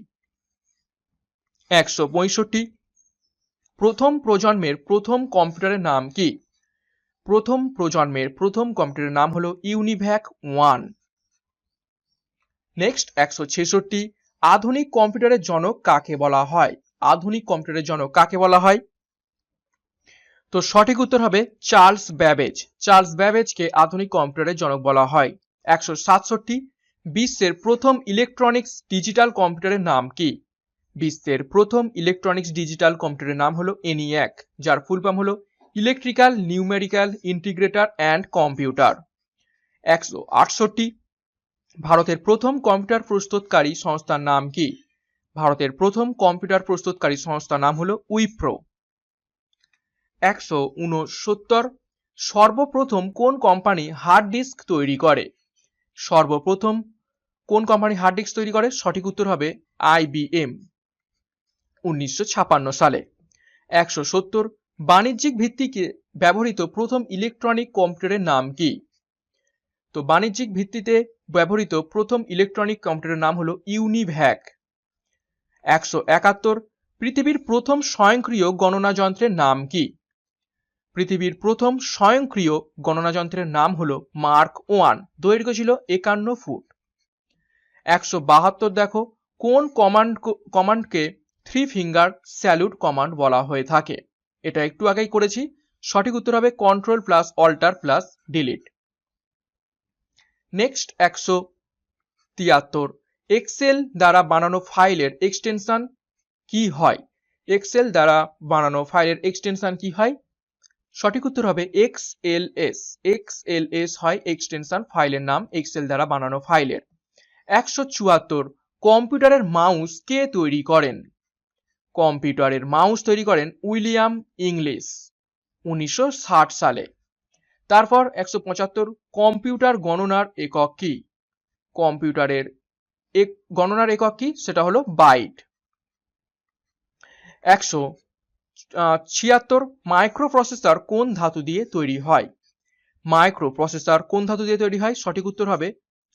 165 প্রথম প্রজন্মের প্রথম কম্পিউটারের নাম কি? প্রথম প্রজন্মের প্রথম কম্পিউটারের নাম হলো ইউনিভ্যাক 1। নেক্সট 166 আধুনিক কম্পিউটারের জনক কাকে বলা হয়? আধুনিক কম্পিউটারের জনক কাকে বলা হয়? তো সঠিক উত্তর হবে চার্লস ব্যাবেজ। চার্লস ব্যাবেজকে আধুনিক কম্পিউটারের জনক বলা হয়। 167 বিশ্বের প্রথম ইলেকট্রনিক্স ডিজিটাল কম্পিউটারের নাম কি? বিশ্বের প্রথম ইলেকট্রনিক্স ডিজিটাল কম্পিউটারের নাম হলো ENIAC, যার ফুল ফর্ম হলো electrical numerical integrator and computer. 168 ভারতের প্রথম কম্পিউটার প্রস্তুতকারী সংস্থার নাম কি? ভারতের প্রথম কম্পিউটার প্রস্তুতকারী সংস্থার নাম হলো উইপ্রো। 169 সর্বপ্রথম কোন কোম্পানি হার্ড ডিস্ক তৈরি করে? সর্বপ্রথম কোন কোম্পানি হার্ড ডিস্ক তৈরি করে? সঠিক উত্তর হবে IBM, 1956 সালে। 170 বাণিজ্যিক ভিত্তিতে ব্যবহৃত প্রথম ইলেকট্রনিক কম্পিউটারের নাম কি? তো বাণিজ্যিক ভিত্তিতে ব্যবহৃত প্রথম ইলেকট্রনিক কম্পিউটারের নাম হলো ইউনিভ্যাক। 171 পৃথিবীর প্রথম স্বয়ংক্রিয় গণনা যন্ত্রের নাম কি? পৃথিবীর প্রথম স্বয়ংক্রিয় গণনা যন্ত্রের নাম হলো মার্ক 1, দৈর্ঘ্য ছিল 51 ফুট। 172 দেখো কোন কমান্ডকে 3 ফিঙ্গার স্যালুট কমান্ড বলা হয়ে থাকে? এটা একটু আগেই করেছি, সঠিক উত্তর হবে control plus alter plus delete. Next 173 Excel দ্বারা বানানো ফাইলের এক্সটেনশন কি হয়? এক্সেল দ্বারা বানানো ফাইলের এক্সটেনশন কি হয়? সঠিক উত্তর হবে XLS। XLS হয় এক্সটেনশন ফাইলের নাম, এক্সেল দ্বারা বানানো ফাইলের। 174 কম্পিউটারের মাউস কে তৈরি করেন? কম্পিউটারের মাউস তৈরি করেন উইলিয়াম ইংলিশ, 1960 সালে। তারপর 175 কম্পিউটার গণনার একক কি? কম্পিউটারের গণনার একক কি? সেটা হলো বাইট। 176 মাইক্রোপ্রসেসর কোন ধাতু দিয়ে তৈরি হয়? মাইক্রোপ্রসেসর কোন ধাতু দিয়ে তৈরি হয়? সঠিক উত্তর হবে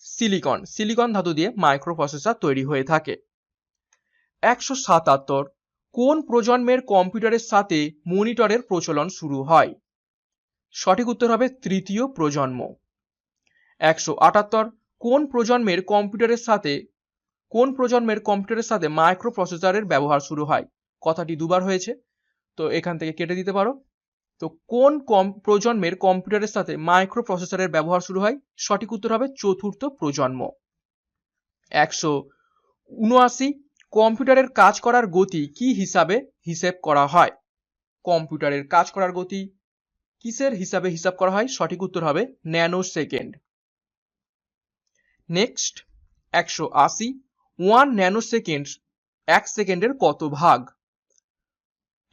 সিলিকন। সিলিকন ধাতু দিয়ে মাইক্রোপ্রসেসর তৈরি হয়ে থাকে। 177 কোন প্রজন্মের কম্পিউটারের সাথে মনিটরের প্রচলন শুরু হয়? সঠিক উত্তর হবে তৃতীয় প্রজন্ম। 178 কোন প্রজন্মের কম্পিউটারের সাথে মাইক্রোপ্রসেসরের ব্যবহার শুরু হয়? কথাটি দুবার হয়েছে, তো এখান থেকে কেটে দিতে পারো। তো কোন প্রজন্মের কম্পিউটারের সাথে মাইক্রোপ্রসেসরের ব্যবহার শুরু হয়? সঠিক উত্তর হবে চতুর্থ প্রজন্ম। 179 কম্পিউটারের কাজ করার গতি কি হিসাবে হিসেব করা হয়? কম্পিউটারের কাজ করার গতি কিসের হিসাবে হিসাব করা হয়? সঠিক উত্তর হবে nano second. Next 180 1 nano second 1 সেকেন্ডের কত ভাগ?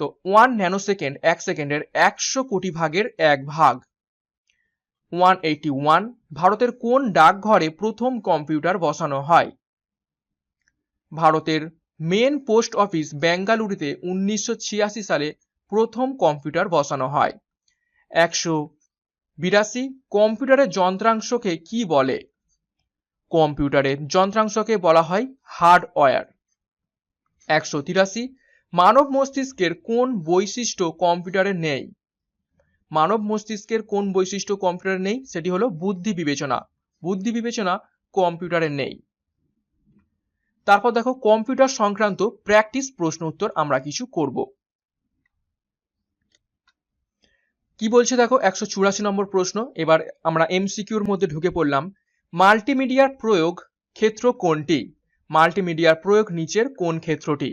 তো 1 ন্যানোসেকেন্ড 1 সেকেন্ডের 100 কোটি ভাগের 1 ভাগ। 181 ভারতের কোন ডাকঘরে প্রথম কম্পিউটার বসানো হয়? ভারতের মেন পোস্ট অফিস বেঙ্গালুরুতে 1986 সালে প্রথম কম্পিউটার বসানো হয়। 182 কম্পিউটারের যন্ত্রাংশকে কি বলে? কম্পিউটারের যন্ত্রাংশকে বলা হয় হার্ডওয়্যার। 183 মানব মস্তিষ্কের কোন বৈশিষ্ট্য কম্পিউটারে নেই? মানব মস্তিষ্কের কোন বৈশিষ্ট্য কম্পিউটারে নেই? সেটি হলো বুদ্ধি বিবেচনা। বুদ্ধি বিবেচনা কম্পিউটারে নেই। তারপর দেখো কম্পিউটার সংক্রান্ত প্র্যাকটিস প্রশ্ন উত্তর আমরা কিছু করব। কি বলছে দেখো 184 নম্বর প্রশ্ন। এবার আমরা এমসিকিউর মধ্যে ঢুকে পড়লাম। মাল্টিমিডিয়ার প্রয়োগ ক্ষেত্র কোনটি? মাল্টিমিডিয়ার প্রয়োগ নিচের কোন ক্ষেত্রটি?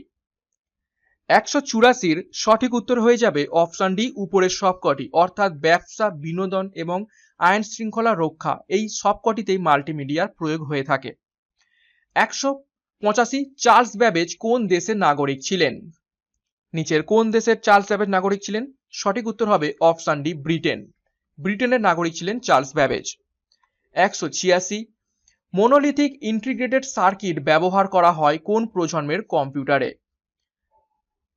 184 সঠিক উত্তর হয়ে যাবে অপশন ডি উপরের সবকটি, অর্থাৎ ব্যবসা, বিনোদন এবং আইন শৃঙ্খলা রক্ষা, এই সবকটিতেই মাল্টিমিডিয়ার প্রয়োগ হয়ে থাকে। 185 চার্লস ব্যাবেজ কোন দেশের নাগরিক ছিলেন? নিচের কোন দেশের চার্লস ব্যাবেজ নাগরিক ছিলেন? সঠিক উত্তর হবে অপশন ডি ব্রিটেন। ব্রিটেনের নাগরিক ছিলেন Charles Babbage. 186 monolithic integrated circuit ব্যবহার করা হয় কোন প্রজন্মের কম্পিউটারে?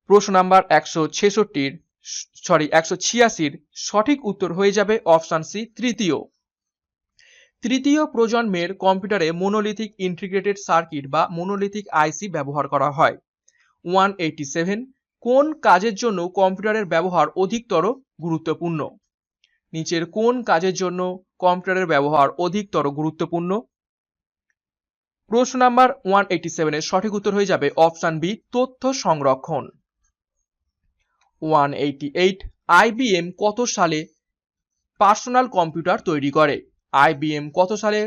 প্রশ্ন নাম্বার 186 সঠিক উত্তর হয়ে যাবে অপশন সি তৃতীয়। তৃতীয় প্রজন্মের কম্পিউটারে মনোলিথিক ইন্টিগ্রেটেড সার্কিট বা মনোলিথিক আইসি ব্যবহার করা হয়। 187 কোন কাজের জন্য কম্পিউটারের ব্যবহার অধিকতর গুরুত্বপূর্ণ? নিচের কোন কাজের জন্য কম্পিউটারের ব্যবহার অধিকতর গুরুত্বপূর্ণ? প্রশ্ন নাম্বার 187 এর সঠিক উত্তর হয়ে যাবে অপশন বি তথ্য সংরক্ষণ। 188 আইবিএম কত সালে পার্সোনাল কম্পিউটার তৈরি করে? আইবিএম কত সালে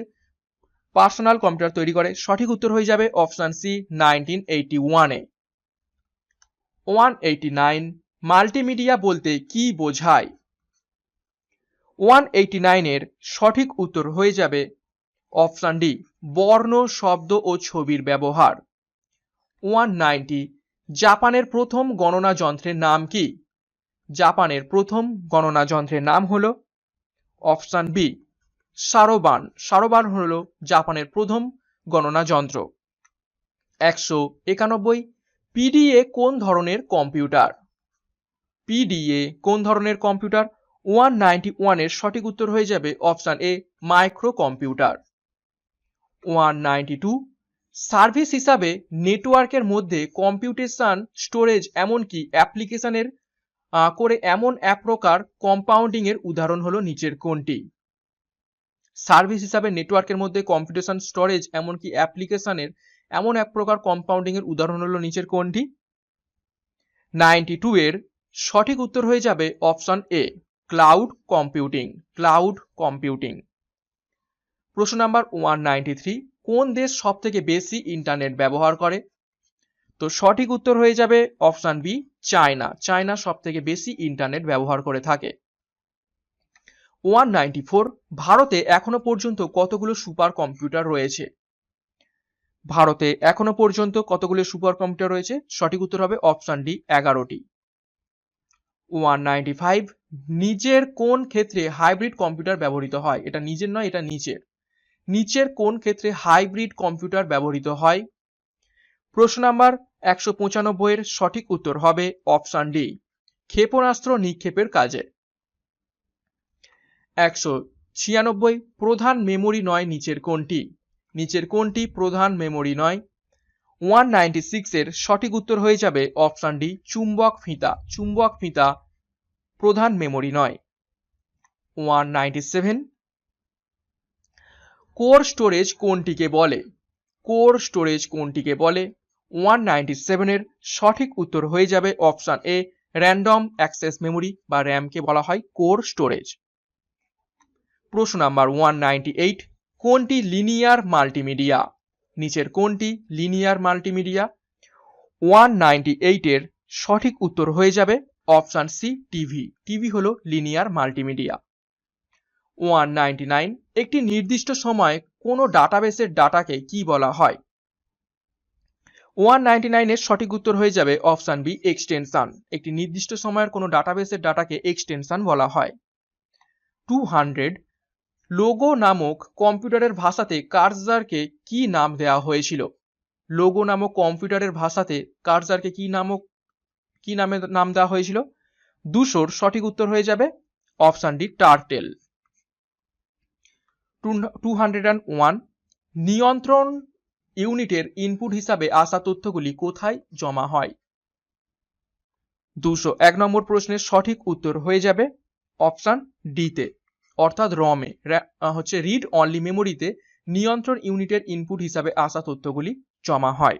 পার্সোনাল কম্পিউটার তৈরি করে? সঠিক উত্তর হয়ে যাবে অপশন সি 1981 এ। 189 মাল্টিমিডিয়া বলতে কি বোঝায়? 189 এর সঠিক উত্তর হয়ে যাবে অপশন ডি বর্ণ, শব্দ ও ছবির ব্যবহার। 190 জাপানের প্রথম গণনা যন্ত্রের নাম কি? জাপানের প্রথম গণনা যন্ত্রের নাম হলো অপশন বি সারোবান। সারোবান হলো জাপানের প্রথম গণনা যন্ত্র। 191 পিডিএ কোন ধরনের কম্পিউটার? পিডিএ কোন ধরনের কম্পিউটার? 191 এর সঠিক উত্তর হয়ে যাবে অপশন এ মাইক্রো কম্পিউটার। 192 সার্ভিস হিসাবে নেটওয়ার্কের মধ্যে কম্পিউটেশন, স্টোরেজ এমনকি অ্যাপ্লিকেশনের করে এমন এক প্রকার কম্পাউন্ডিং এর উদাহরণ হলো নিচের কোনটি? সার্ভিস হিসাবে নেটওয়ার্কের মধ্যে কম্পিউটেশন, স্টোরেজ এমনকি অ্যাপ্লিকেশনের এমন এক প্রকার কম্পাউন্ডিং এর উদাহরণ হলো নিচের কোনটি? 92 এর সঠিক উত্তর হয়ে যাবে অপশন এ ক্লাউড কম্পিউটিং। Cloud computing. প্রশ্ন নাম্বার 193 কোন দেশ সবথেকে বেশি ইন্টারনেট ব্যবহার করে? তো সঠিক উত্তর হয়ে যাবে অপশন বি চায়না। চায়না সবথেকে বেশি ইন্টারনেট ব্যবহার করে থাকে। 194 ভারতে এখনো পর্যন্ত কতগুলো সুপার কম্পিউটার রয়েছে? ভারতে এখনো পর্যন্ত কতগুলো সুপার কম্পিউটার রয়েছে? সঠিক উত্তর হবে অপশন ডি 11টি। 195 নিজের কোন ক্ষেত্রে হাইব্রিড কম্পিউটার ব্যবহৃত হয়? এটা নিজের নয়, এটা নিচের। নিচের কোন ক্ষেত্রে হাইব্রিড কম্পিউটার ব্যবহৃত হয়? প্রশ্ন নাম্বার 195 এর সঠিক উত্তর হবে অপশন ডি ক্ষেপণাস্ত্র নিক্ষেপের কাজে। 196 প্রধান মেমোরি নয় নিচের কোনটি? নিচের কোনটি প্রধান মেমোরি নয়? 196 এর সঠিক উত্তর হয়ে যাবে অপশন ডি চুম্বক ফিতা। চুম্বক ফিতা প্রধান মেমোরি নয়। 197 কোর স্টোরেজ কোনটিকে বলে? কোর স্টোরেজ কোনটিকে বলে? 197 এর সঠিক উত্তর হয়ে যাবে option A random access memory বা র্যামকে বলা হয় কোর স্টোরেজ। প্রশ্ন নাম্বার 198 কোনটি লিনিয়ার মাল্টিমিডিয়া? নিচের কোনটি লিনিয়ার মাল্টিমিডিয়া? 198 এর সঠিক উত্তর হয়ে যাবে অপশন সি টিভি। টিভি হলো লিনিয়ার মাল্টিমিডিয়া। 199 একটি নির্দিষ্ট সময়ে কোনো ডাটাবেসের ডাটাকে কি বলা হয়? 199 এর সঠিক উত্তর হয়ে যাবে অপশন বি এক্সটেনশন। একটি নির্দিষ্ট সময়ের কোনো ডাটাবেসের ডাটাকে এক্সটেনশন বলা হয়। 200 লোগো নামক কম্পিউটারের ভাষাতে কার্সারকে কি নাম দেওয়া হয়েছিল? লোগো নামক কম্পিউটারের ভাষাতে কার্সারকে কি নামে নাম দেওয়া হয়েছিল? 200 সঠিক উত্তর হয়ে যাবে অপশন ডি টার্টেল। 201 নিয়ন্ত্রণ ইউনিটের ইনপুট হিসাবে আসা তথ্যগুলি কোথায় জমা হয়? 201 নম্বর প্রশ্নের সঠিক উত্তর হয়ে যাবে অপশন ডি তে, অর্থাৎ রমে হচ্ছে রিড অনলি মেমোরিতে নিয়ন্ত্রণ ইউনিটের ইনপুট হিসাবে আসা তথ্যগুলি জমা হয়।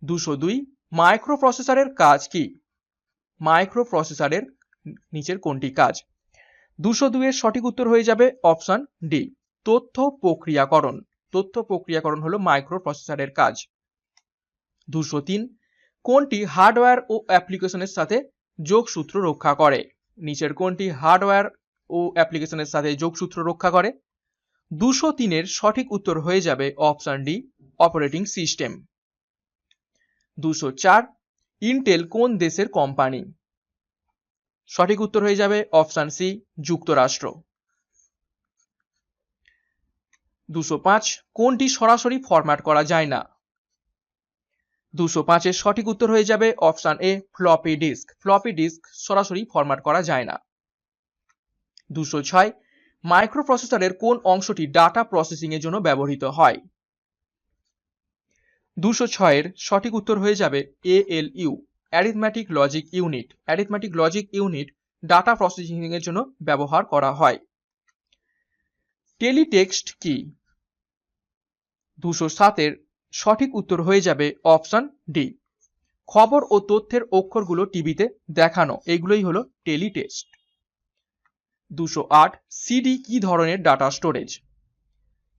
202 মাইক্রোপ্রসেসরের কাজ কি? মাইক্রোপ্রসেসরের নিচের কোনটি কাজ? 202 এর সঠিক উত্তর হয়ে যাবে অপশন ডি তথ্য প্রক্রিয়াকরণ। তথ্য প্রক্রিয়াকরণ হলো মাইক্রোপ্রসেসরের কাজ। 203 কোনটি হার্ডওয়্যার ও অ্যাপ্লিকেশনের সাথে যোগসূত্র রক্ষা করে? নিচের কোনটি হার্ডওয়্যার ও অ্যাপ্লিকেশনের সাথে যোগসূত্র রক্ষা করে? 203 এর সঠিক উত্তর হয়ে যাবে option D operating system. 204 Intel কোন দেশের কোম্পানি? সঠিক উত্তর হয়ে যাবে অপশন সি যুক্তরাষ্ট্র। 205 কোনটি সরাসরি ফরম্যাট করা যায় না? 205 এর সঠিক উত্তর হয়ে যাবে option A floppy disk. Floppy disk সরাসরি ফরম্যাট করা যায় না। 206 মাইক্রোপ্রসেসরের কোন অংশটি ডাটা প্রসেসিং এর জন্য ব্যবহৃত হয়? 206 এর সঠিক উত্তর হয়ে যাবে ALU arithmetic logic unit. Arithmetic logic unit data processing এর জন্য ব্যবহার করা হয়। টেলিটেক্সট কি? 207 এর সঠিক উত্তর হয়ে যাবে অপশন ডি খবর ও তথ্যের অক্ষরগুলো টিভিতে দেখানো, এগুলোই হলো টেলিটেক্সট। 208 সিডি কি ধরনের ডাটা স্টোরেজ?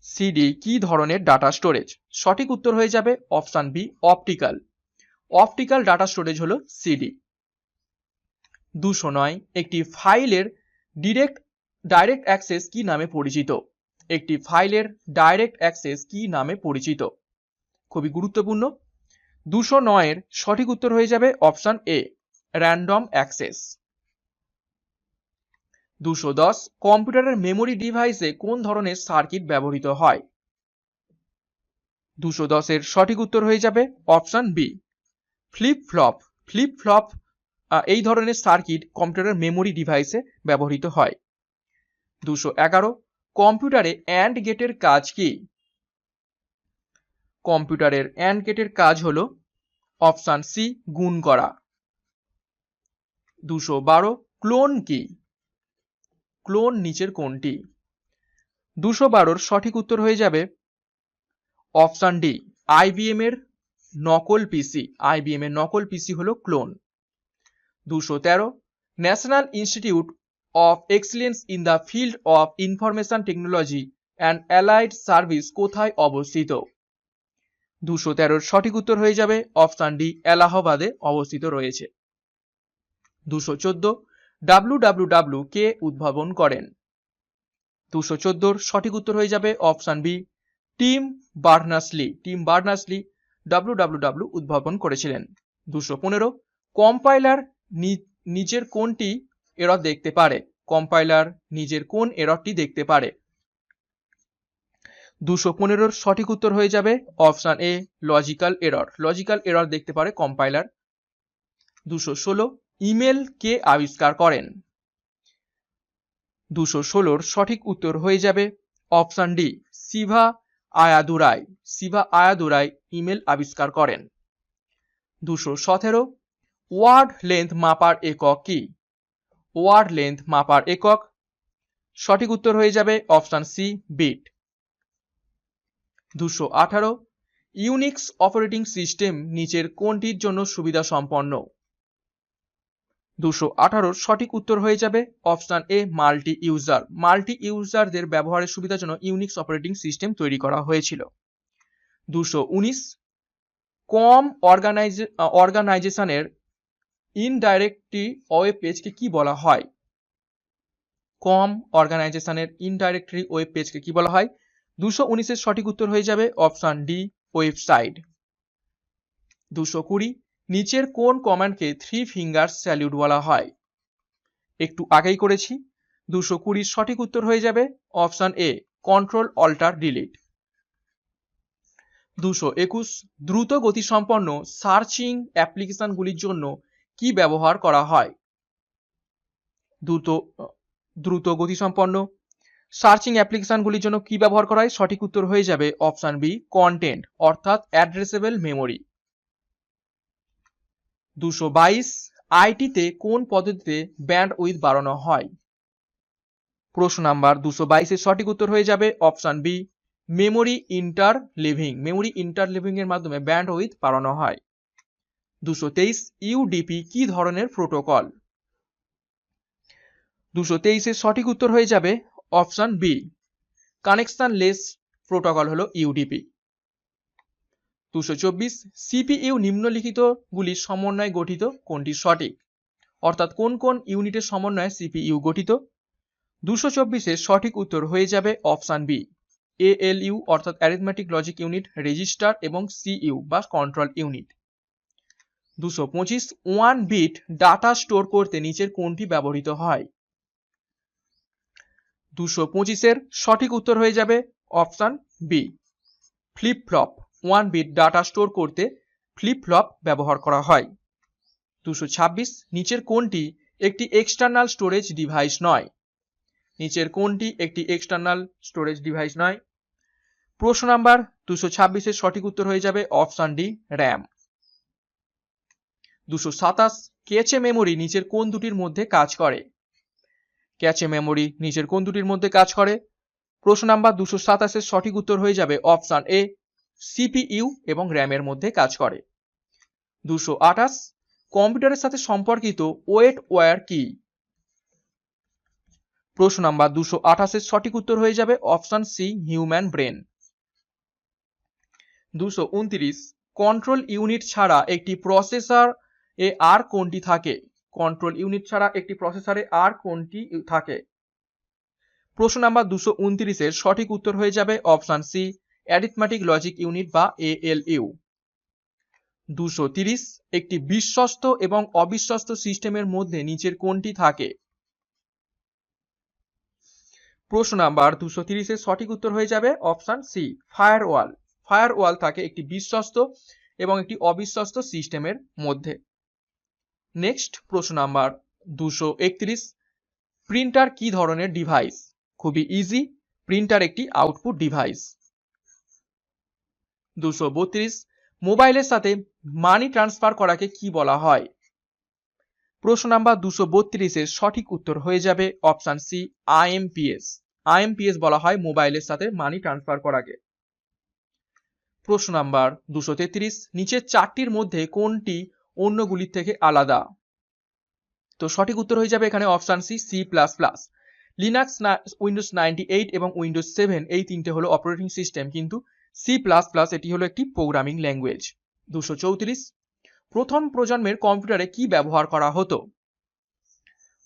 সিডি কি ধরনের ডাটা স্টোরেজ? সঠিক উত্তর হয়ে যাবে option B optical. Optical data storage হলো সিডি। 209 একটি ফাইলের ডাইরেক্ট অ্যাক্সেস কি নামে পরিচিত? একটি ফাইলের ডাইরেক্ট অ্যাক্সেস কি নামে পরিচিত? খুবই গুরুত্বপূর্ণ। 209 এর সঠিক উত্তর হয়ে যাবে অপশন এ র্যান্ডম অ্যাক্সেস। 210 কম্পিউটারের মেমোরি ডিভাইসে কোন ধরনের সার্কিট ব্যবহৃত হয়? 210 এর সঠিক উত্তর হয়ে যাবে option B flip flop. Flip flop এই ধরনের সার্কিট কম্পিউটারের মেমোরি ডিভাইসে ব্যবহৃত হয়। 211 কম্পিউটারে অ্যান্ড গেটের কাজ কি? কম্পিউটারের অ্যান্ড গেটের কাজ হলো অপশন সি গুণ করা। 212 ক্লোন কি? ক্লোন নিচের কোনটি? 212 সঠিক উত্তর হয়ে যাবে অপশন ডি আইবিএম এর নকল পিসি। আইবিএম এর নকল পিসি হলো clone. 213 national institute of excellence in the field of information technology and allied service কোথায় অবস্থিত? 213 সঠিক উত্তর হয়ে যাবে অপশন ডি এলাহাবাদে অবস্থিত রয়েছে। 214 www কে উদ্ভাবন করেন? 214 সঠিক উত্তর হয়ে যাবে option B Tim Berners-Lee. Tim Berners-Lee www উদ্ভাবন করেছিলেন। 215 কম্পাইলার নিজের কোনটি এরর দেখতে পারে? কম্পাইলার নিজের কোন এররটি দেখতে পারে? 215 সঠিক উত্তর হয়ে যাবে অপশন এ লজিক্যাল এরর। লজিক্যাল এরর দেখতে পারে কম্পাইলার। 216 ইমেল কে আবিষ্কার করেন? 216 সঠিক উত্তর হয়ে যাবে অপশন ডি সিভা আয়াদুরাই। সিভা আয়াদুরাই ইমেল আবিষ্কার করেন। 217 ওয়ার্ড লেন্থ মাপার একক কি? ওয়ার্ড লেন্থ মাপার একক সঠিক উত্তর হয়ে যাবে option C bit. 218 Unix operating system নিচের কোনটির জন্য সুবিধা সম্পন্ন? 218 সঠিক উত্তর হয়ে যাবে option A multi user. Multi ইউজারদের ব্যবহারের সুবিধার জন্য ইউনিক্স অপারেটিং সিস্টেম তৈরি করা হয়েছিল। 219 কম অর্গানাইজেশনের ইনডাইরেক্টলি ওয়েব পেজকে কি বলা হয়? কম অর্গানাইজেশনের ইনডাইরেক্টলি ওয়েব পেজকে কি বলা হয়? 219 এর সঠিক উত্তর হয়ে যাবে অপশন ডি ওয়েবসাইট। 220 নিচের কোন কমান্ডকে 3 ফিঙ্গার স্যালিউট বলা হয়? একটু আগেই করেছি। 220 সঠিক উত্তর হয়ে যাবে option A control alter delete. 221 দ্রুত গতিসম্পন্ন সার্চিং অ্যাপ্লিকেশনগুলির জন্য কি ব্যবহার করা হয়? দ্রুত গতিসম্পন্ন সার্চিং অ্যাপ্লিকেশনগুলির জন্য কি ব্যবহার করা হয়? সঠিক উত্তর হয়ে যাবে অপশন বি কন্টেন্ট অর্থাৎ অ্যাড্রেসেবল মেমোরি। 222 আইটিতে কোন পদ্ধতিতে ব্যান্ডউইথ বাড়ানো হয়? প্রশ্ন নাম্বার 222 এর সঠিক উত্তর হয়ে যাবে অপশন বি মেমোরি ইন্টারলিভিং। মেমোরি ইন্টারলিভিং এর মাধ্যমে ব্যান্ডউইথ বাড়ানো হয়। 223 ইউডিপি কি ধরনের প্রোটোকল? 223 এর সঠিক উত্তর হয়ে যাবে option B connectionless protocol হলো ইউডিপি। 224 সিপিইউ নিম্নলিখিত গুলির সমন্বয়ে গঠিত কোনটি সঠিক? অর্থাৎ কোন কোন ইউনিটের সমন্বয়ে সিপিইউ গঠিত? 224 এর সঠিক উত্তর হয়ে যাবে অপশন বি এএলইউ অর্থাৎ অ্যারিথমেটিক লজিক ইউনিট, রেজিস্টার এবং সিইউ বা control unit. 225 1 bit data store করতে নিচের কোনটি ব্যবহৃত হয়? 225 এর সঠিক উত্তর হয়ে যাবে option B flip flop. 1 bit data store করতে ফ্লিপ ফ্লপ ব্যবহার করা হয়। 226 নিচের কোনটি একটি এক্সটার্নাল স্টোরেজ ডিভাইস নয়? নিচের কোনটি একটি এক্সটার্নাল স্টোরেজ ডিভাইস নয়? প্রশ্ন নাম্বার 226 এর সঠিক উত্তর হয়ে যাবে অপশন ডি র্যাম। 227 ক্যাচে মেমোরি নিচের কোন দুটির মধ্যে কাজ করে? ক্যাচে মেমোরি নিচের কোন দুটির মধ্যে কাজ করে? প্রশ্ন নাম্বার 227 এর সঠিক উত্তর হয়ে যাবে অপশন এ সিপিইউ এবং র্যামের মধ্যে কাজ করে। 228 কম্পিউটারের সাথে সম্পর্কিত ওয়েট ওয়্যার কি? প্রশ্ন নাম্বার 228 এর সঠিক উত্তর হয়ে যাবে option C human brain. 229 control unit ছাড়া একটি প্রসেসর এ আর কোনটি থাকে? কন্ট্রোল ইউনিট ছাড়া একটি প্রসেসরে আর কোনটি থাকে? প্রশ্ন নাম্বার 229 এর সঠিক উত্তর হয়ে যাবে option C arithmetic logic unit বা এএলইউ। 230 একটি বিশ্বস্ত এবং অবিশ্বস্ত সিস্টেমের মধ্যে নিচের কোনটি থাকে? প্রশ্ন নাম্বার 230 এর সঠিক উত্তর হয়ে যাবে অপশন সি ফায়ারওয়াল। ফায়ারওয়াল থাকে একটি বিশ্বস্ত এবং একটি অবিশ্বস্ত সিস্টেমের মধ্যে। নেক্সট প্রশ্ন নাম্বার 231 প্রিন্টার কি ধরনের ডিভাইস? খুবই ইজি, প্রিন্টার একটি আউটপুট ডিভাইস। 232 মোবাইলের সাথে মানি ট্রান্সফার করাকে কি বলা হয়? প্রশ্ন নাম্বার 232 এর সঠিক উত্তর হয়ে যাবে অপশন সি আইএমপিএস। আইএমপিএস বলা হয় মোবাইলের সাথে মানি ট্রান্সফার করাকে। প্রশ্ন নাম্বার 233 নিচের চারটির মধ্যে কোনটি অন্যগুলির থেকে আলাদা? তো সঠিক উত্তর হয়ে যাবে এখানে option C C plus plus. Linux, Windows 98 এবং উইন্ডোজ 7 এই তিনটে হলো অপারেটিং সিস্টেম, কিন্তু সি প্লাস প্লাস এটি হলো একটি প্রোগ্রামিং ল্যাঙ্গুয়েজ। 234 প্রথম প্রজন্মের কম্পিউটারে কি ব্যবহার করা হতো?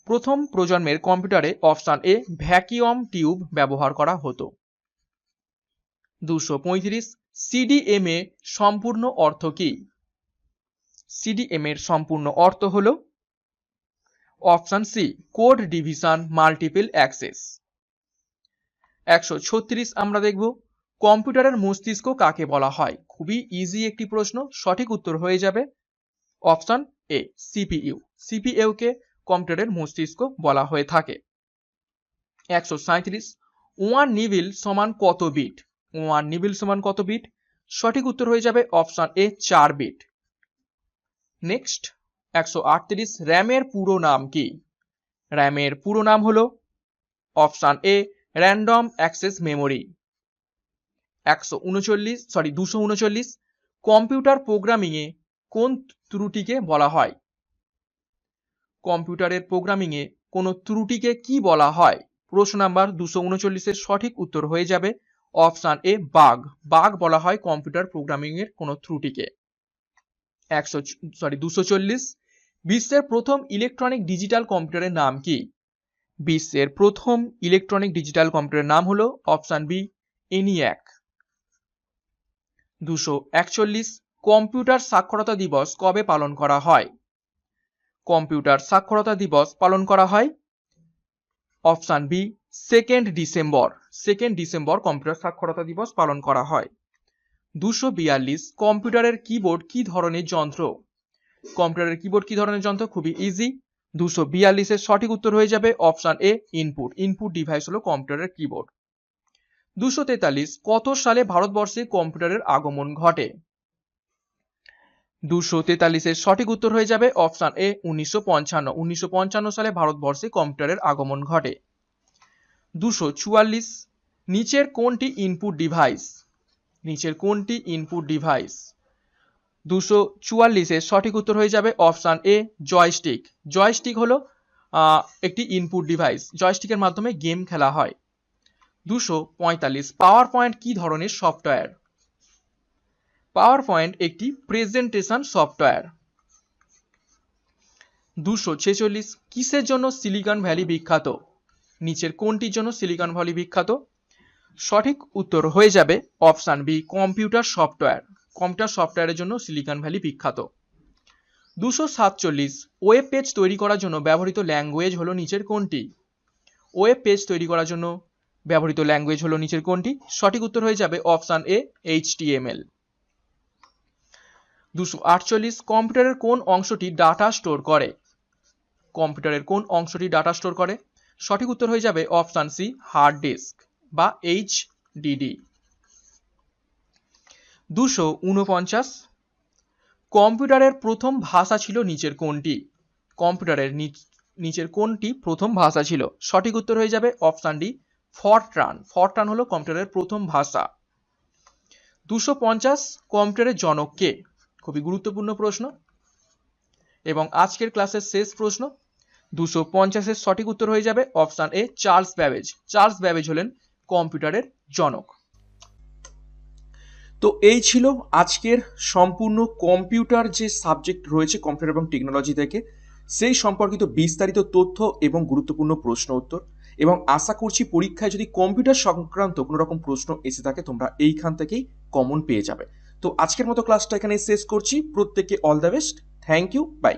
প্রথম প্রজন্মের কম্পিউটারে অপশন এ ভ্যাকিউম টিউব ব্যবহার করা হতো। 235 সিডিএম এ সম্পূর্ণ অর্থ কি? সিডিএম এর সম্পূর্ণ অর্থ হলো option C code division multiple access. 136 আমরা দেখব কম্পিউটারের মস্তিষ্ক কাকে বলা হয়? খুবই ইজি একটি প্রশ্ন, সঠিক উত্তর হয়ে যাবে অপশন এ সিপিইউ। সিপিইউ কে কম্পিউটারের মস্তিষ্ক বলা হয়ে থাকে। 137 ওয়ান নিবিল সমান কত বিট? ওয়ান নিবিল সমান কত বিট? সঠিক উত্তর হয়ে যাবে অপশন এ 4 বিট। নেক্সট 138 র্যামের পুরো নাম কি? র্যামের পুরো নাম হলো option A random access memory. 239 computer programming এ কোন ত্রুটিকে বলা হয়? কম্পিউটারের প্রোগ্রামিং এ কোন ত্রুটিকে কি বলা হয়? প্রশ্ন নাম্বার 239 এর সঠিক উত্তর হয়ে যাবে অপশন এ বাগ। বাগ বলা হয় কম্পিউটার প্রোগ্রামিং এর কোন ত্রুটিকে। 240 বিশ্বের প্রথম ইলেকট্রনিক ডিজিটাল কম্পিউটারের নাম কি? বিশ্বের প্রথম ইলেকট্রনিক ডিজিটাল কম্পিউটারের নাম হলো অপশন বি এনিয়াক। 241 কম্পিউটার সাক্ষরতা দিবস কবে পালন করা হয়? কম্পিউটার সাক্ষরতা দিবস পালন করা হয় option B 2 December. 2 December computer সাক্ষরতা দিবস পালন করা হয়। 242 কম্পিউটারের কিবোর্ড কি ধরনের যন্ত্র? কম্পিউটারের কিবোর্ড কি ধরনের যন্ত্র? খুবই ইজি। 242 এর সঠিক উত্তর হয়ে যাবে option A input. Input device হলো কম্পিউটারের কিবোর্ড। 243 কত সালে ভারতবর্ষে কম্পিউটারের আগমন ঘটে? 243 এর সঠিক উত্তর হয়ে যাবে অপশান এ 1955। 1955 সালে ভারতবর্ষে কম্পিউটারের আগমন ঘটে। 244 নিচের কোনটি ইনপুট ডিভাইস? নিচের কোনটি ইনপুট ডিভাইস? 244 এর সঠিক উত্তর হয়ে যাবে অপশান এ জয়স্টিক। জয়স্টিক হলো একটি ইনপুট ডিভাইস। জয়স্টিকের মাধ্যমে গেম খেলা হয়। 245 পাওয়ার পয়েন্ট কি ধরনের সফটওয়্যার? পাওয়ার পয়েন্ট একটি প্রেজেন্টেশন সফটওয়্যার। 246 কিসের জন্য সিলিকন ভ্যালি বিখ্যাত? নিচের কোনটির জন্য সিলিকন ভ্যালি বিখ্যাত? সঠিক উত্তর হয়ে যাবে option B computer software. Computer সফটওয়্যারের জন্য সিলিকন ভ্যালি বিখ্যাত। 247 ওয়েব পেজ তৈরি করার জন্য ব্যবহৃত ল্যাঙ্গুয়েজ হলো নিচের কোনটি? ওয়েব পেজ তৈরি করার জন্য ব্যবহৃত ল্যাঙ্গুয়েজ হলো নিচের কোনটি? সঠিক উত্তর হয়ে যাবে অপশান এ HTML। 248 কম্পিউটারের কোন অংশটি ডাটা স্টোর করে? কম্পিউটারের কোন অংশটি ডাটা স্টোর করে? সঠিক উত্তর হয়ে যাবে অপশান সি হার্ড ডিস্ক বা HDD। 249 কম্পিউটারের প্রথম ভাষা ছিল নিচের কোনটি? কম্পিউটারের নিচের কোনটি প্রথম ভাষা ছিল? সঠিক উত্তর হয়ে যাবে অপশান ডি ফরট্রান। ফরট্রান হলো কম্পিউটারের প্রথম ভাষা। 250 কম্পিউটারের জনক কে? খুবই গুরুত্বপূর্ণ প্রশ্ন এবং আজকের ক্লাসের শেষ প্রশ্ন। 250 এর সঠিক উত্তর হয়ে যাবে option A Charles Babbage. Charles Babbage হলেন কম্পিউটারের জনক। তো এই ছিল আজকের সম্পূর্ণ কম্পিউটার যে সাবজেক্ট রয়েছে কম্পিউটার এবং টেকনোলজি থেকে সেই সম্পর্কিত বিস্তারিত তথ্য এবং গুরুত্বপূর্ণ প্রশ্ন উত্তর, এবং আশা করছি পরীক্ষায় যদি কম্পিউটার সংক্রান্ত কোনো রকম প্রশ্ন এসে থাকে তোমরা এইখান থেকেই কমন পেয়ে যাবে। তো আজকের মতো ক্লাসটা এখানে শেষ করছি। প্রত্যেককে all the best. Thank you, by.